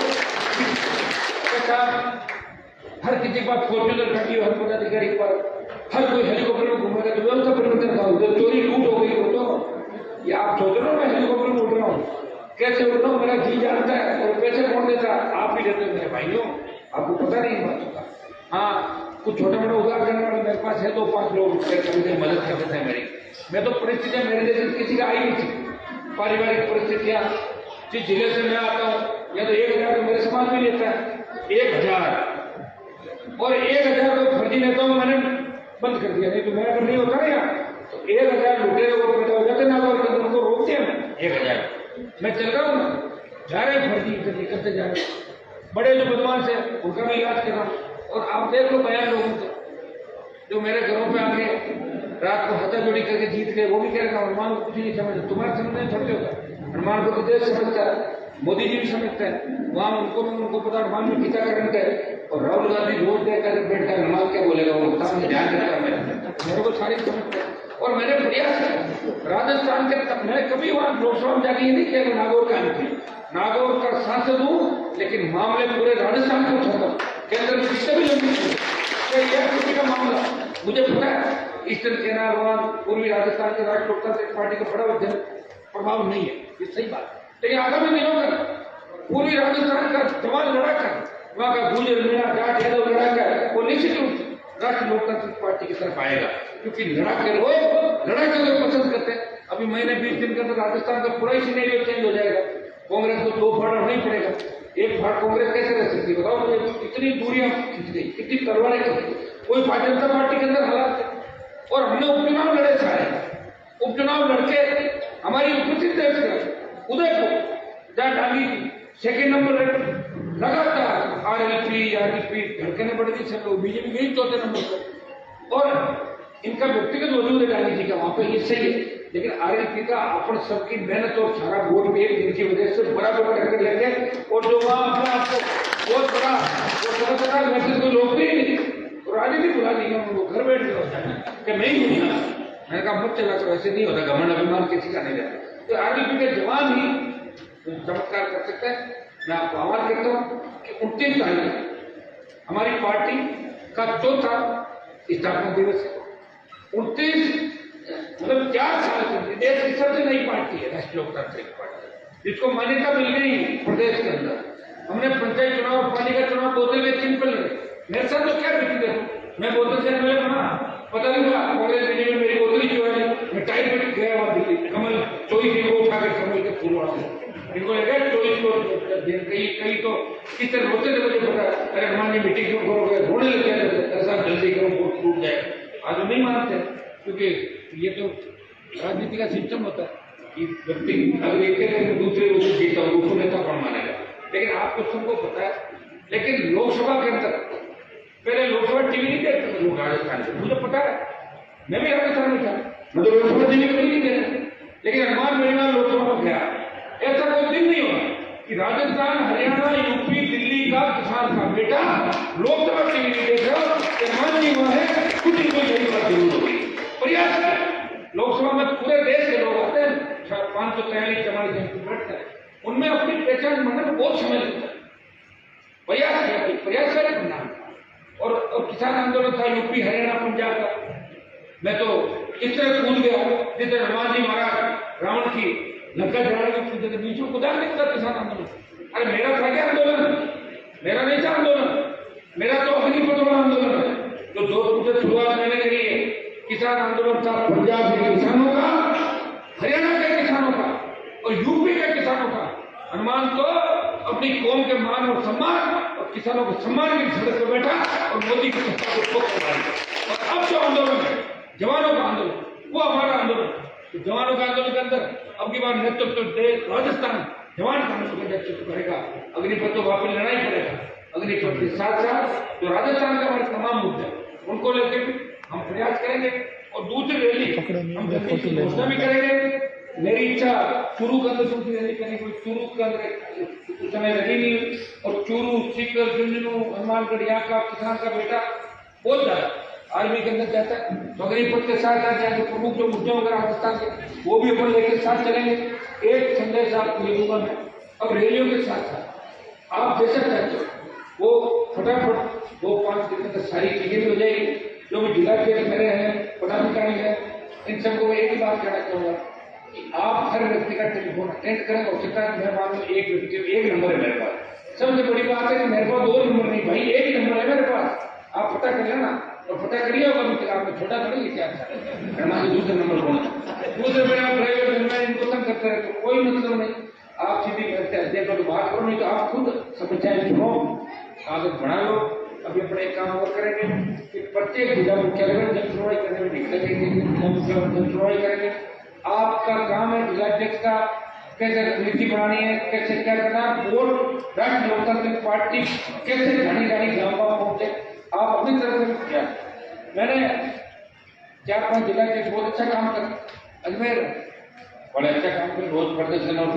हर किसी के पास फॉर्च्यूनर खड़ी हो, हर पदाधिकारी पर, हर कोई हेलीकॉप्टर में घूमेगा, तो व्यवस्था परिवर्तन का होगा। चोरी लूट हो गई हो तो ये आप सोच रहे हो मैं हेलीकॉप्टर में उठ रहा हूँ, कैसे उठ रहा हूँ, मेरा जी जानता है, और पैसे कौन देता है? आप ही देते हो मेरे भाइयों, आपको पता नहीं बातों का। हाँ, कुछ छोटा मोटा उधार करने वाले मेरे पास है, 2-5 लोग कभी मदद कर देते हैं मेरी। मैं तो परिस्थितियां मेरे जैसे किसी का आई नहीं थी, पारिवारिक परिस्थितियां, जिस जिले से मैं आता हूँ या तो 1000 तो मेरे समाज में लेता है, 1000, और 1000 तो फर्जी नेताओं मैंने बंद कर दिया, नहीं तो मेरा अगर नहीं होता ना यार तो 1000 लुटेरे वो पैदा हो जाते नागौर के अंदर, उनको रोकते हैं 1000। मैं चल रहा हूँ ना, जा रहे हैं फर्जी करते जा रहे हैं, बड़े जो बदमाश है उनका मैं इलाज कर रहा हूँ। और आप देख लो बयान लोगों के जो मेरे घरों पे आके रात को हथा जोड़ी करके जीत गए, वो भी कह रहे हैं हनुमान को कुछ नहीं समझ, तुम्हारा समझने थोड़ी होता है, हनुमान को तो देश समझता है, मोदी जी भी समझते हैं, वहां उनको पता हनुमान में टीकाकरण है। और राहुल गांधी रोज देखकर बैठकर हनुमान क्या बोलेगा, वो सामने ध्यान रखता है, मेरे को सारी समझते हैं। और मैंने प्रयास किया राजस्थान के तक, मैं कभी वहां लोकसभा में जाके ये नहीं किया नागौर का एमपी, नागौर का सांसद हूँ, लेकिन मामले पूरे राजस्थान को उठाता हूँ, केंद्र में किससे भी लंबी किसी का मामला मुझे पता है। ईस्टर्न केनाल वहां पूर्वी राजस्थान के राष्ट्रीय लोकतांत्रिक पार्टी का बड़ा जन प्रभाव नहीं है, ये सही बात है, लेकिन आगामी दिनों में पूर्वी राजस्थान का जवान लड़ा कर, वहां का गुजर मीणा जाट यादव लड़ा कर, वो निश्चित रूप से राष्ट्रीय लोकतांत्रिक पार्टी की तरफ आएगा, क्योंकि लड़ा के लोग पसंद करते हैं। अभी महीने 20 दिन के अंदर राजस्थान का पूरा ही सिनेरियो चेंज हो जाएगा, कांग्रेस को 2 फाड़ नहीं पड़ेगा, 1 फाड़ कांग्रेस कैसे रह सकती है बताओ मुझे, कितनी दूरियां खींच गई, कितनी तलवारें खींच गई, कोई भारतीय जनता पार्टी के अंदर हालात थे। और हमने उपचुनाव लड़े सारे, उपचुनाव लड़के हमारी उपस्थित उदयपुर जहाँ डाली सेकेंड नंबर लगातार आरएलपी धड़कने बढ़ गई, सब लोग बीजेपी गई 4थे नंबर पर, और इनका व्यक्तिगत वजूद है गांधी जी का वहां पर, ये सही है, लेकिन आरएलपी का अपन सबकी मेहनत और सारा वोट भी एक दिन की वजह से बड़ा टक्कर लेंगे। और जो वहां अपने आपको बहुत बड़ा मैसेज को लोग भी राजनीति बुला दी उनको, घर बैठ गए कि मैं ही हूं, मैंने कहा मत चला करो, ऐसे नहीं होता, घमंड अभिमान किसी का नहीं रहता। तो आरएलपी के जवान ही चमत्कार कर सकते हैं। मैं आपको आह्वान करता हूं कि 29 तारीख हमारी पार्टी का 4था स्थापना दिवस है। 29 मतलब 4 साल से देश की सबसे नई पार्टी है राष्ट्रीय लोकतांत्रिक पार्टी, जिसको मान्यता मिल गई प्रदेश के अंदर। हमने पंचायत चुनाव और पालिका चुनाव बोलते हुए सिंपल लगे, मेरे साथ तो क्या बीती देखो, मैं बोतल से पहले बना पता नहीं था कांग्रेस बीजेपी में मेरी बोतल ही क्यों है, मैं टाइम पे गया वहां दिल्ली, कमल 24 को उठा कर कमल के फूल वहां से, इनको लगा 24 को कई तो किस तरह रोते थे मुझे पता, अरे हमारी मीटिंग क्यों करोगे, रोने लग गए, ऐसा जल्दी करो वोट टूट जाए। आज नहीं मानते, क्योंकि ये तो राजनीति का सिस्टम होता है कि व्यक्ति अगर एक दूसरे को जीता उसको नेता कौन मानेगा, लेकिन आपको सबको पता है। लेकिन लोकसभा के अंदर पहले लोकसभा टीवी नहीं देखते थे लोग राजस्थान से, मुझे पता है, मैं भी राजस्थान में था, मैं तो लोकसभा टीवी को नहीं देना, लेकिन हनुमान मेहमान लोकसभा में गया। ऐसा कोई दिन नहीं होगा कि राजस्थान हरियाणा यूपी दिल्ली का किसान का बेटा लोकसभा टीवी नहीं देख रहा, हनुमान जी वहां है, कुछ इनको यही बात जरूर होगी। प्रयास करें, लोकसभा में पूरे देश के लोग आते हैं, 543 बैठते हैं, उनमें अपनी पहचान बनने में बहुत समय लगता है। प्रयास करें करना। और किसान आंदोलन था यूपी हरियाणा पंजाब का, मैं तो इस तरह कूद गया जिस तरह हनुमान जी महाराज रावण की लंका जलाने में कूदते थे, बीच में कुदा नहीं था किसान आंदोलन। अरे मेरा था क्या आंदोलन, मेरा नहीं था आंदोलन, मेरा तो अग्निपथ वाला आंदोलन है, तो जोधपुर से शुरुआत मैंने करी है। किसान आंदोलन था पंजाब के किसानों का, हरियाणा के किसानों का और यूपी के किसानों का। हनुमान तो अपनी कौम के मान और सम्मान और किसानों के सम्मान की सड़क पर बैठा और मोदी की सत्ता को ठोक कर दिया। और अब जो आंदोलन है जवानों का आंदोलन, वो हमारा आंदोलन, तो जवानों का आंदोलन के अंदर अब की बार नेतृत्व राजस्थान जवान कानून का नेतृत्व करेगा। अग्निपथ तो वापस लेना ही पड़ेगा। अग्निपथ के साथ साथ जो राजस्थान के हमारे तमाम मुद्दे उनको लेकर भी हम प्रयास करेंगे। और दूसरी रैली हम घोषणा भी करेंगे। मेरी इच्छा चूरू के अंदर दूसरी रैली करने की, चूरू के अंदर उस समय रही नहीं, और चूरू सीकर झुंझुनू हनुमानगढ़ यहाँ का किसान का बेटा बहुत ज्यादा आर्मी के अंदर जाता है। तो अग्निपथ के साथ साथ यहाँ के प्रमुख जो मुद्दे होंगे राजस्थान के वो भी अपन लेकर साथ चलेंगे। एक संदेश आपको ये दूंगा मैं, अब रैलियों के साथ साथ आप जैसा चाहते हो वो फटाफट 2-5 दिन तक सारी चीजें भी हो जाएगी। जो भी जिला के मेरे हैं पदाधिकारी हैं, इन सबको मैं एक ही बात कहना चाहूंगा कि आप हर व्यक्ति का टेलीफोन अटेंड करें। हो सकता है मेरे पास एक व्यक्ति एक नंबर है मेरे पास। सबसे बड़ी बात है कि मेरे पास 2 नंबर नहीं भाई, एक नंबर है मेरे पास। आप पता कर लेना, और पता करिए होगा मुझे, आपने छोटा करेंगे क्या हमारे दूसरे नंबर कौन है, दूसरे में आप ड्राइवर इनको तंग करते रहे तो कोई मतलब नहीं। आप सीधी देखो तो बात करो, नहीं तो आप खुद समस्याएं सुनो, आदत बढ़ा लो। अभी अपने एक काम और करेंगे कि प्रत्येक जिला मुख्यालय में जनसुनवाई करने में निकलेंगे, जिला मुख्यालय में जनसुनवाई करेंगे। आपका काम है जिलाध्यक्ष का कैसे नीति बनानी है, कैसे क्या करना, वोट राष्ट्रीय लोकतांत्रिक पार्टी कैसे जानी गांव पहुंचे, आप अपनी तरफ से किया। मैंने 4-5 जिलाध्यक्ष बहुत अच्छा काम कर, अजमेर बड़े अच्छा काम कर, रोज प्रदर्शन और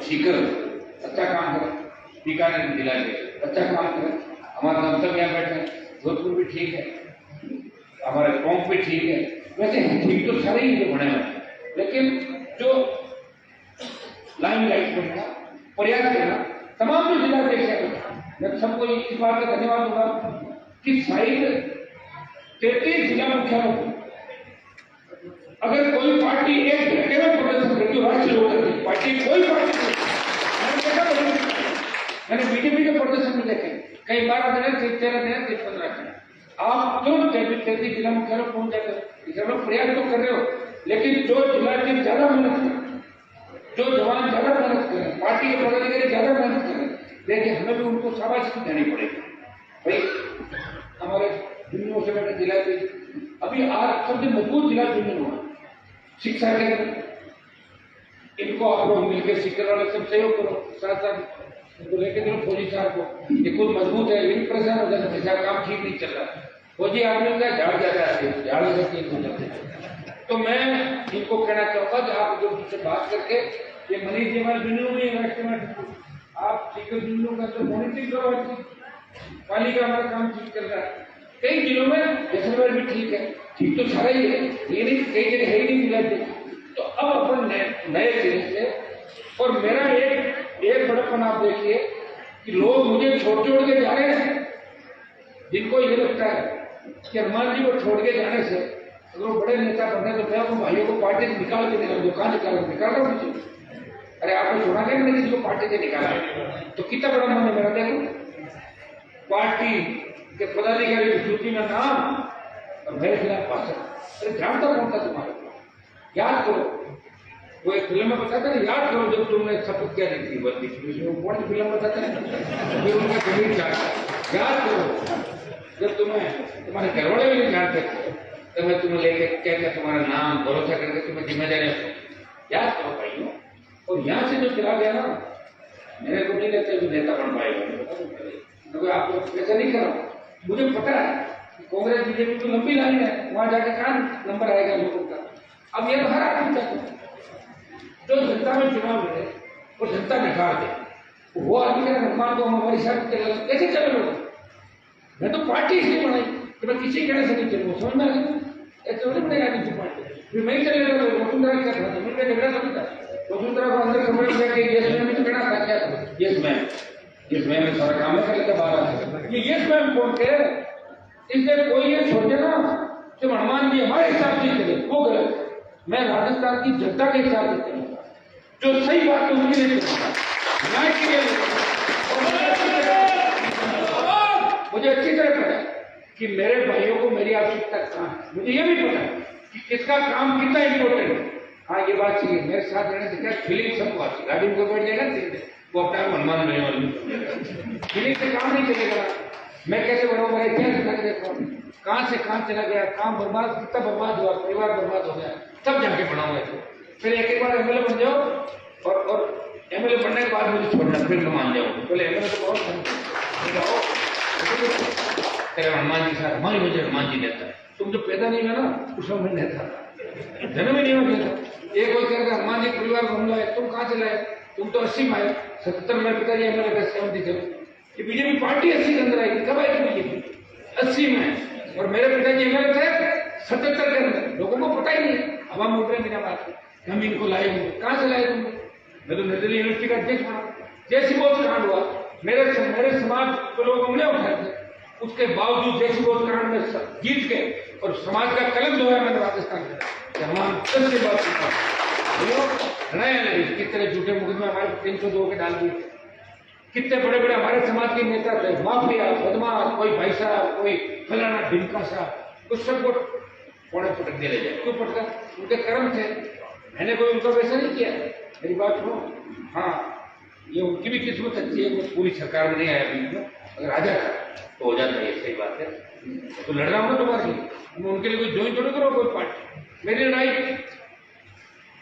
सीकर अच्छा काम कर, बीकानेर जिला के अच्छा काम करे, हमारे हम सब यहाँ बैठे, जोधपुर भी ठीक है, हमारे टोंक भी ठीक है, वैसे ठीक तो सारे ही जो बने हुए, लेकिन जो लाइन लाइट करना, प्रयास करना, तमाम जो जिलाध्यक्ष हैं, मैं सबको इस बात का धन्यवाद दूंगा कि साइड 33 जिला मुख्यालय अगर कोई पार्टी एक घंटे में प्रदर्शन करती है, राष्ट्रीय लोकतांत्रिक पार्टी कोई पार्टी नहीं, मैंने बीजेपी के प्रदर्शन में देखे कई 12 दिन, 13 दिन, 15 दिन, आप तुरंत 33 जिला मुख्यालय पहुंच जाते हैं। सब लोग प्रयास तो कर रहे हो, लेकिन जो जिलाध्यक्ष ज्यादा मेहनत करें, जो जवान ज्यादा मेहनत करें, पार्टी के पदाधिकारी ज्यादा मेहनत करें, देखिए हमें भी उनको शाबाशी देनी पड़ेगी। भाई हमारे दुनिया से बैठे जिला के अभी आज सबसे मजबूत जिला चुनिंग हुआ शिक्षा के, इनको आप लोग मिलकर शिक्षा वाले सब सहयोग करो, साथ साथ इनको लेके चलो फौजी साहब को, ये खुद मजबूत है, लेकिन परेशान हो जाता है, काम ठीक नहीं चल रहा, फौजी आदमी का झाड़ जाता है, झाड़ हो जाती है। तो मैं इनको कहना चाहूंगा कि आप जो मुझसे बात करके ये मनीष जी हमारे दुनिया में राष्ट्रीय में आप शिक्षक दुनिया का तो मॉनिटरिंग करो, पालिका हमारा काम ठीक चल रहा है, कई जिलों में जैसलमेर भी ठीक है, ठीक तो सारा ही है, ये नहीं कई जगह है ही नहीं मिलाते। तो अब अपन नए सिरे से, और मेरा एक बड़प्पन आप देखिए कि लोग मुझे छोड़ के जा रहे हैं, जिनको ये लगता है कि हनुमान जी को छोड़ के जाने से अगर वो बड़े नेता बनने तो मैं अपने भाइयों को पार्टी से निकाल के निकाल दो, कहाँ निकाल रहा मुझे, अरे आपने छोड़ा क्या मैंने किसी को पार्टी से निकाला, तो कितना बड़ा मन है मेरा, देखो पार्टी के पदाधिकारी की सूची में नाम और मेरे खिलाफ भाषण, अरे जानता कौन था तुम्हारे, याद करो, वो एक फिल्म में बताता है, याद करो जब तुमने शपथ क्या दी थी, कौन सी फिल्म बताता है, फिर उनका जमीन चाहता, याद करो जब तुम्हारे घर वाले भी नहीं जानते थे, तो मैं तुम्हें लेके क्या तुम्हारा नाम भरोसा करके तुम्हें जिम्मेदारी याद करो भाइयों। और यहाँ से जो चला गया ना, मेरे को नहीं लगता जो नेता बन पाएगा, तो आप ऐसा नहीं करो, मुझे पता है कांग्रेस बीजेपी तो लंबी लाइन है, वहां जाके कहाँ नंबर आएगा लोगों का। अब ये हर आदमी चाहते हैं जो जनता में चुनाव लड़े वो जनता निकाल दे, वो आदमी का निर्माण को हमारी साथ कैसे चले लोग, मैं तो पार्टी इसलिए बनाई कि मैं किसी कहने से नहीं चलूँ, समझ में आ गया, ऐसे नहीं बनेगा किसी पार्टी, फिर मैं चले गया वसुंधरा क्या था, मैं झगड़ा समझ था, वसुंधरा को अंदर कमरे में जाके यस मैम तो कहना था क्या, यस मैम में सारा काम है कर लेता बाहर, ये यस मैम बोल के इसलिए कोई ये सोचे ना कि हनुमान जी हमारे हिसाब से चले, वो गलत है। मैं राजस्थान की जनता के हिसाब से चलूंगा, जो सही बात है उनके लिए मुझे अच्छी तरह पता है कि मेरे भाइयों को मेरी आवश्यकता कहाँ है, मुझे ये भी पता है कि किसका काम कितना इंपॉर्टेंट है। हाँ ये बात चाहिए, मेरे साथ रहने से क्या फीलिंग सबको आती, गाड़ी में बैठ जाएगा वो अपने आप हनुमान बनने वाली, फीलिंग से काम नहीं चलेगा। मैं कैसे बढ़ाऊँ, मेरा इतिहास लग देखो कहाँ से कहाँ चला गया, काम बर्बाद कितना बर्बाद हुआ, परिवार बर्बाद हो गया, तब जाके बढ़ाऊंगा। फिर एक बार एमएलए बन जाओ और एमएलए बनने के बाद मुझे छोड़ना, फिर मैं मान जाऊँ, बोले एमएलए तो बहुत तेरे हनुमान जी साहब, हमारी वजह हनुमान जी नेता है, तुम जो पैदा नहीं हुआ ना उस समय नेता था, जन्म ही नहीं हो गया था। एक कोई कह हनुमान जी परिवार को हमला है, तुम कहाँ से लाए, तुम तो 80 में आए, 77 में पिताजी एमएलए का 77, ये बीजेपी पार्टी 80 के अंदर आएगी, कब आएगी बीजेपी 80 में, और मेरे पिताजी एमएलए थे 77 के अंदर, लोगों को पता ही नहीं, अब हम उठ रहे बिना बात के, हम इनको लाए होंगे, कहाँ से लाए तुमने, मैं तो निर्दलीय यूनिवर्सिटी का अध्यक्ष बना, जैसी बोझ कांड हुआ मेरे समाज को लोग उंगलियां उठाए थे, उसके बावजूद जैसी बोझ कांड में जीत के और समाज का कलम जो है मैंने राजस्थान में से बात कितने झूठे मुकदमे हमारे 302 के डाल दिए, कितने बड़े बड़े हमारे समाज के नेता थे, माफिया बदमाश, कोई भाई साहब, कोई फलाना ढिमका साहब, उस सबको पौड़े पटक दे ले जाए, क्यों पटका, उनके कर्म थे, मैंने कोई उनका वैसा नहीं किया, मेरी बात सुनो। हाँ ये उनकी भी किस्मत अच्छी है, वो पूरी सरकार में नहीं आया अभी, अगर आ जाता तो हो जाता है, सही बात है। तो लड़ रहा हूँ तुम्हारे लिए, मैं उनके लिए कोई ज्वाइन थोड़ी करो कोई पार्टी। मेरी लड़ाई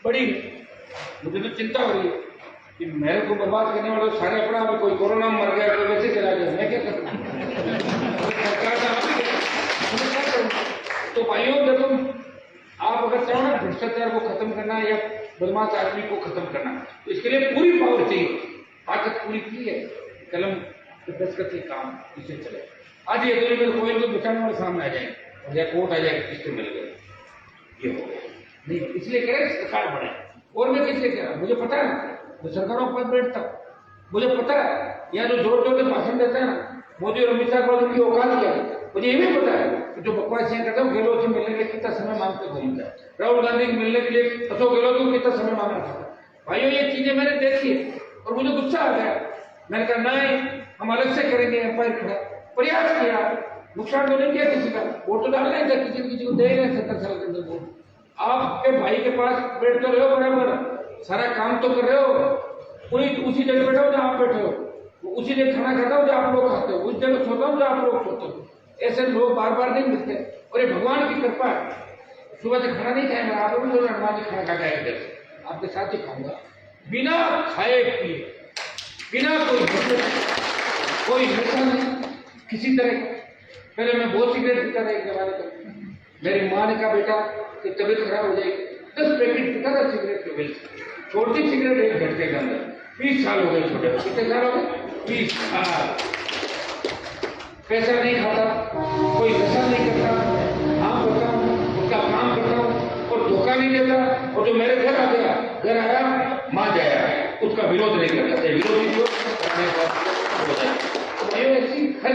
बड़ी, मुझे तो चिंता हो रही है कि मेरे को बर्बाद करने वाले सारे अपना, कोई कोरोना में मर गया, कोई वैसे चला गया, मैं क्या करूँ? सरकार का आप ही क्या करूँ? तो भाइयों देखो, आप अगर चाहो ना भ्रष्टाचार को खत्म करना या बदमाश आदमी को खत्म करना, तो इसके लिए पूरी पावर चाहिए, ताकत पूरी की है, कलम दस्तखत से काम इसे चले। आज ये दूरी में कोई को बचाने वाले सामने आ जाए और या कोर्ट आ जाए किससे मिल गए, ये हो गया नहीं, इसलिए करें सरकार बढ़े। और मैं किसलिए कह रहा हूं, मुझे पता है, मैं सरकारों पर बैठता हूँ, मुझे पता है यहाँ जो जोर जोर के भाषण देते हैं ना मोदी और अमित शाह को, उनकी औकात क्या है, मुझे ये भी पता है कि जो बकवास यहाँ करता हूँ, गहलोत से मिलने के लिए कितना समय मांगते घूमता है, राहुल गांधी से मिलने के लिए अशोक गहलोत को कितना समय मांगना था। भाइयों ये चीजें मैंने देखी है और मुझे गुस्सा आ गया। मैंने कहा नहीं, हम अलग से करेंगे, एम्पायर खड़ा प्रयास किया, नुकसान तो नहीं किया किसी का, वोट तो डाल नहीं था, किसी को दे रहे 70 साल के अंदर वोट। आपके भाई के पास बैठ तो रहे हो बराबर, सारा काम तो कर रहे हो, उसी जगह बैठो जहाँ आप बैठे हो, उसी जगह खाना खाता हो जो आप लोग खाते हो, उस जगह सोता हूँ जो आप लोग सोते हो। ऐसे लोग बार बार नहीं मिलते और ये भगवान की कृपा है। सुबह से खाना नहीं खाएंगे आप लोग, हनुमान जी खाना खा के आए, आपके साथ ही खाऊंगा, बिना खाए पिए, बिना कोई नशा नहीं किसी तरह। पहले मैं बहुत सिगरेट पीता था एक जमाने तक, मेरी माँ ने कहा बेटा कि तबीयत खराब हो जाएगी, 10 पैकेट पीता था सिगरेट के बिल, छोटी सिगरेट 1 घंटे के अंदर। 20 साल हो गए छोटे, कितने साल हो गए? 20 साल। पैसा नहीं खाता, कोई नशा नहीं करता, हाँ करता हूँ, उसका काम करता हूँ और धोखा नहीं देता। और जो मेरे घर आ गया, घर आया माँ जाया, उसका विरोध नहीं करता, विरोधी जो ऐसी हर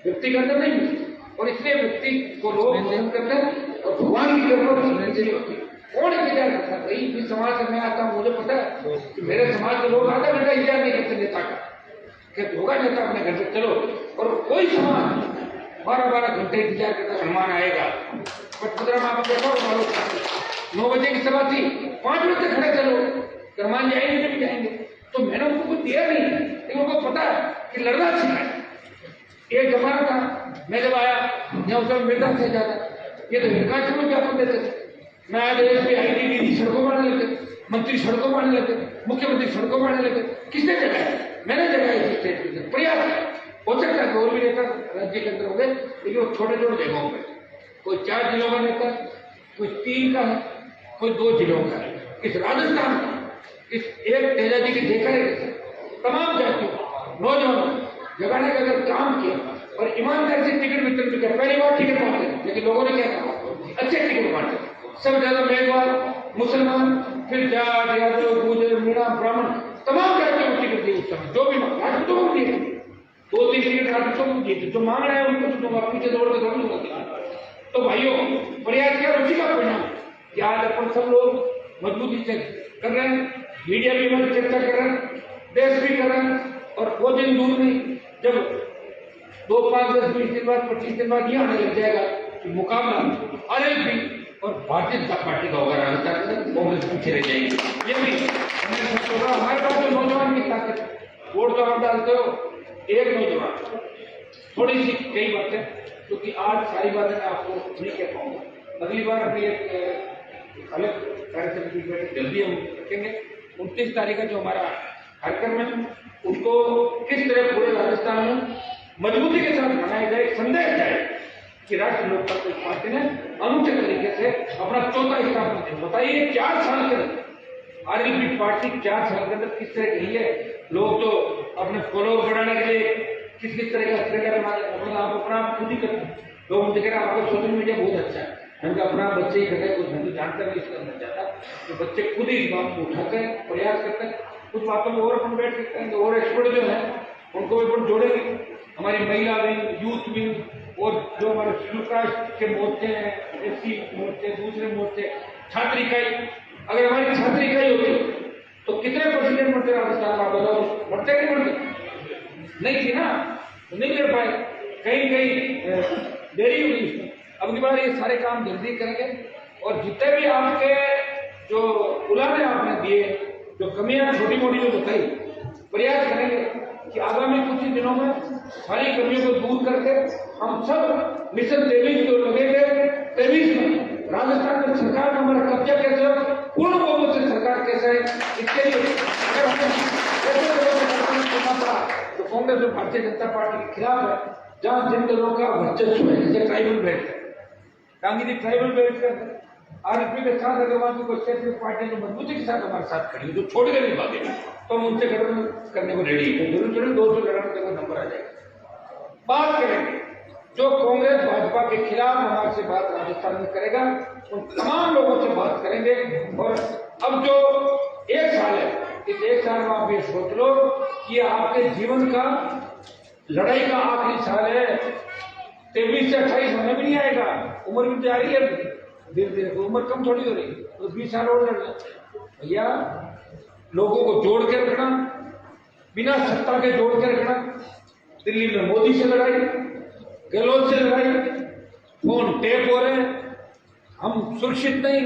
व्यक्ति के अंदर नहीं, और इसलिए व्यक्ति को लोग पसंद करते हैं और भगवान की जरूरत कौन इंतजार करता है। भाई जिस समाज से मैं आता हूँ मुझे पता है कि मेरे समाज के लोग आधा घंटा इंतजार नहीं करते नेता का, कि होगा नेता अपने घर से चलो, और कोई समाज 12-12 घंटे इंतजार करता हनुमान आएगा। पटपद्रा में आप देखो 9 बजे की सभा थी, 5 बजे खड़े चलो, हनुमान जाएंगे भी जाएंगे। तो मैंने उनको कुछ दिया नहीं, लेकिन उनको पता है कि लड़ना सिखाए। एक जमाना था, मैं जब आया यहाँ उस मेधा से ज्यादा ये तो हिरकांश में ज्ञापन देते थे। मैं आया IIT सड़कों बनाने लगे, मंत्री सड़कों बनाने लगे, मुख्यमंत्री सड़कों बनाने लगे। किसने जगाया? मैंने जगाया स्टेट के अंदर प्रयास। हो सकता है और भी नेता राज्य के अंदर हो गए, लेकिन वो छोटे छोटे जगहों पर, कोई 4 जिलों का नेता, कोई 3 का है, कोई 2 जिलों का है। इस राजस्थान में इस एक तेजा जी की देखा है, तमाम जातियों नौजवानों जगाने का अगर काम किया और ईमानदारी से टिकट वितरण किया। पहली बार टिकट बांटे, लेकिन लोगों ने क्या कहा, अच्छे टिकट बांटे, सब ज्यादा मेघवाल, मुसलमान, फिर जाट, यादव, गुजर, मीणा, ब्राह्मण, तमाम जातियों को टिकट दिए उस समय, जो भी राजपूतों को दिए, 2-3 टिकट राजपूतों को दिए, जो मांग रहे हैं उनको तो दूंगा, पीछे दौड़ के दौड़ दूंगा। तो भाइयों प्रयास किया, उसी का परिणाम कि आज अपन सब लोग मजबूती से कर रहे हैं, मीडिया भी हमारी चर्चा कर रहे हैं, देश भी कर रहे हैं। और वो दिन दूर नहीं जब 2, 5, 10, 20 दिन बाद, 25 दिन बाद ये आने लग जाएगा कि मुकाबला RLP और भारतीय जनता पार्टी का होगा राजस्थान, कांग्रेस पीछे रह जाएगी। ये भी हमारे पास जो नौजवान की ताकत, वोट तो आप डालते हो, एक नौजवान थोड़ी सी कई बातें, क्योंकि आज सारी बातें मैं आपको नहीं कह पाऊंगा। अगली बार अभी एक अलग कार्यक्रम की बैठक जल्दी हम रखेंगे। 29 तारीख का जो हमारा कार्यक्रम है, उसको किस तरह पूरे राजस्थान में मजबूती के साथ मनाया जाए, संदेश जाए कि राष्ट्रीय लोकतांत्रिक पार्टी ने अनूठे तरीके से अपना 4था स्थापना दिन। बताइए 4 साल के अंदर RLP पार्टी 4 साल के अंदर किस तरह की है। लोग तो अपने फॉलोअर बढ़ाने के लिए किस किस तरह का मतलब आप अपना खुद ही करते हैं। लोग मुझे कह रहे हैं आपका सोशल मीडिया बहुत अच्छा है, मैंने अपना बच्चे ही करते, कुछ मैं तो जानता नहीं इसका अंदर जाता, तो बच्चे खुद ही इस बात को उठाते हैं, प्रयास करते हैं। कुछ बातों में और अपन बैठ सकते हैं, तो और एक्सपर्ट जो है उनको भी अपन जोड़ेंगे। हमारी महिला विंग, यूथ विंग और जो हमारे शेड्यूल कास्ट के मोर्चे हैं, SC मोर्चे, दूसरे मोर्चे, छात्र इकाई, अगर हमारी छात्र इकाई होती तो कितने परसेंटेज बढ़ते राजस्थान में बताओ, बढ़ते नहीं बढ़ते? नहीं थी ना, तो नहीं कर पाए, कहीं कहीं देरी हुई इसमें। अब की बार ये सारे काम जल्दी करेंगे और जितने भी आपके जो बुलाने आपने दिए, जो कमियां छोटी मोटी जो बताई, प्रयास करेंगे कि आगामी कुछ ही दिनों में सारी कमियों को दूर करके हम सब मिशन 23 जो लगे थे 23 में राजस्थान में सरकार में हमारा कब्जा कैसे हो, पूर्ण बहुमत से सरकार कैसे है, इसके लिए अगर हमें तो कांग्रेस और भारतीय जनता पार्टी के खिलाफ है, जहां जिन दलों का वर्चस्व है, जैसे ट्राइबल बेल्ट है, कांगी ट्राइबल बेल्ट है, आरएसपी के साथ अग्रवाल की कोई क्षेत्रीय पार्टी जो मजबूती के साथ हमारे साथ खड़ी है, जो छोड़ कर नहीं भागे, तो हम उनसे गठन करने को रेडी है। जरूर जरूर 200 लड़ने का नंबर आ जाएगा। बात करेंगे जो कांग्रेस भाजपा के खिलाफ हमारे से बात राजस्थान में करेगा, उन तमाम लोगों से बात करेंगे। और अब जो एक साल है, इस एक साल में आप ये सोच लो कि आपके जीवन का लड़ाई का आखिरी साल है। 23 से 28 होने भी नहीं आएगा, उम्र भी तैयारी है, धीरे धीरे उम्र कम थोड़ी हो रही, तो 20 साल और लड़ भैया। लोगों को जोड़ के रखना, बिना सत्ता के जोड़ के रखना। दिल्ली में मोदी से लड़ाई, गहलोत से लड़ाई, फोन टेप हो रहे हैं, हम सुरक्षित नहीं,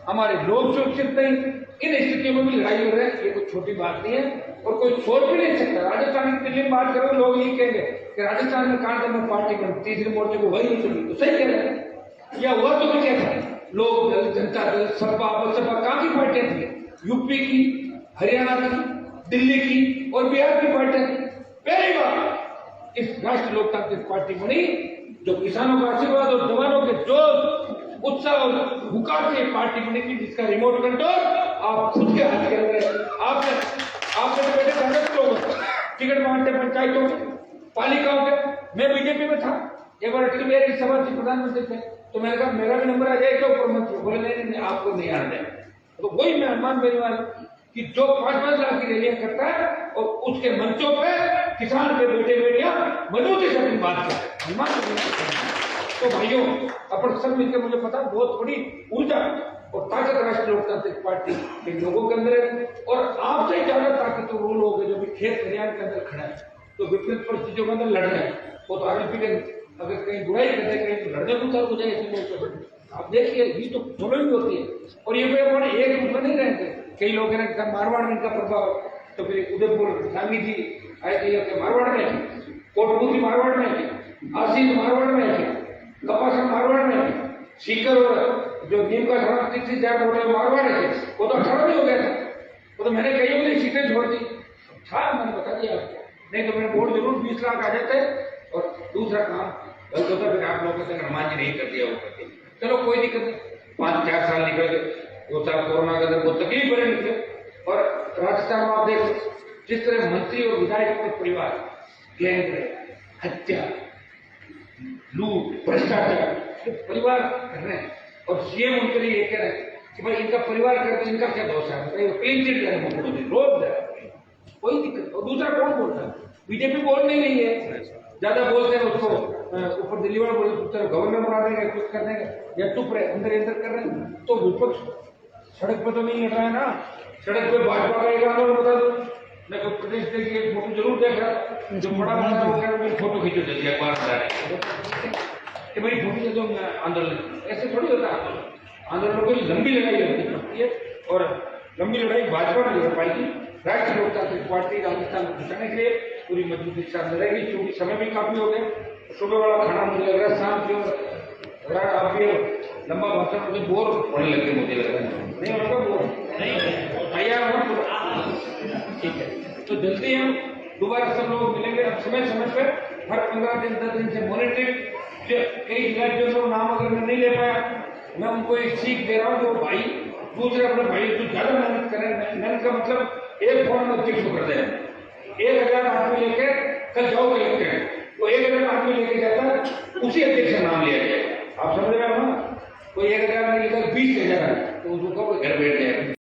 हमारे लोग सुरक्षित नहीं, इन स्थितियों में भी लड़ाई हो रही है। ये कोई छोटी बात नहीं है और कोई सोच भी नहीं सकता। राजस्थान की दिल्ली में बात करो, लोग यही कहेंगे कि राजस्थान में कांटे में पार्टी में तीसरे मोर्चे को वही नहीं सुनी, तो सही कह रहे हैं। या हुआ तो भी क्या था, लोग दल, जनता दल, सपा बसपा कहाँ की पार्टियां थी, यूपी की, हरियाणा की, दिल्ली की और बिहार की पार्टियां थी। पहली बार इस राष्ट्रीय लोकतांत्रिक पार्टी बनी जो किसानों का आशीर्वाद और जवानों के जोश, उत्साह और हुकार से पार्टी बनी थी, जिसका रिमोट कंट्रोल आप खुद के हाथ के अंदर। आपने बेटे कांग्रेस लोग टिकट बांटते पंचायतों में, पालिकाओं के, मैं बीजेपी में था। एक बार अटल बिहारी सभा से प्रधानमंत्री थे, तो मैंने कहा मेरा भी नंबर आ जाए क्या ऊपर मंत्री, बोले नहीं आपको नहीं आना है। तो वही मैं अनुमान मेरे वाला कि जो 5-5 लाख की रैलियां करता है और उसके मंचों पे किसान के बेटे बेटियां मजबूती से अपनी बात करते हैं। तो भाइयों, अपन सब मिलकर, मुझे पता बहुत बड़ी ऊर्जा और ताकत राष्ट्रीय लोकतांत्रिक पार्टी के लोगों के अंदर है और आपसे ज्यादा ताकत वो लोग हैं जो भी खेत खलिहान के अंदर खड़ा है, तो विपरीत परिस्थितियों के अंदर लड़ रहे हैं। वो तो आरएसपी के अगर कहीं बुराई करते कहीं तो लड़ने को उतार हो जाए ऐसे लोग। आप देखिए, ये तो फॉलोइंग होती है और ये कोई अपने एक रूप में नहीं रहते। कई लोग हैं मारवाड़ में इनका प्रभाव, तो फिर उदयपुर गांधी जी आए थे मारवाड़ में, कोटपुतली मारवाड़ में, आशीष मारवाड़ में, कपासा मारवाड़ में, सीकर और जो नीम का मारवाड़ है, वो तो 18 में हो गया था। वो तो मैंने कई बड़ी सीटें छोड़ दी, मैंने बता दिया आपको, नहीं तो मेरे वोट जरूर 20 लाख आ जाते। और दूसरा काम गलत होता, फिर आप लोगों से हनुमान जी नहीं कर दिया वो करके, चलो कोई दिक्कत नहीं, 5-4 साल निकल गए, 2 साल कोरोना के अंदर बहुत तकलीफ बड़े निकले। और राजस्थान में आप देखो जिस तरह मंत्री और विधायकों के परिवार गैंग, हत्या, लूट, भ्रष्टाचार तो परिवार कर रहे हैं और सीएम उनके लिए ये कह रहे हैं कि भाई इनका परिवार करते, इनका क्या दोष है, क्लीन चिट करें, रोज कोई दिक्कत। और दूसरा कौन बोलता है, बीजेपी बोल नहीं रही है, ज्यादा बोलते हैं उसको ऊपर दिल्ली वाले बोले गवर्नर बना देंगे, कुछ कर देंगे, या चुप रहे, अंदर कर रहे हैं। तो विपक्ष सड़क पर तो नहीं हट रहा है ना, सड़क पे भाजपा का एक आंदोलन बता दो, मैं तो प्रदेश की एक फोटो जरूर देख रहा, जो बड़ा बड़ा हो गया मेरी फोटो खींचो जल्दी अखबार कि मेरी फोटो दे दो आंदोलन। ऐसे थोड़ी होता है आंदोलन, कोई लंबी लड़ाई होती है और लंबी लड़ाई भाजपा नहीं कर पाएगी। राष्ट्रीय लोकतांत्रिक पार्टी राजस्थान को बचाने के लिए पूरी मजबूती के साथ लड़ेगी, क्योंकि समय भी काफी हो गया। सुबह वाला खाना मुझे लग रहा है, शाम की ओर आप ये लंबा भाषण मुझे बोर होने लगे, मुझे लग रहा है नहीं होगा बोर नहीं तैयार हो, ठीक है। तो जल्दी हम दोबारा सब लोग मिलेंगे। अब समय समय पर हर 15 दिन 10 दिन से मॉनिटरिंग, कई राज्यों का नाम अगर मैं नहीं ले पाया, मैं उनको एक सीख दे रहा हूँ, जो भाई दूसरे अपने भाई जो ज्यादा मेहनत करें, मेहनत का मतलब एक फॉर्म में 30 कर दे, 1000 आदमी लेके कल जाओ लिखते हैं, वो 1000 आदमी लेके जाता, उसी अध्यक्ष का नाम लिया जाए। आप समझ रहे हो ना, कोई 1000 नहीं लेकर 20,000 है तो उसको घर बैठ जाएगा।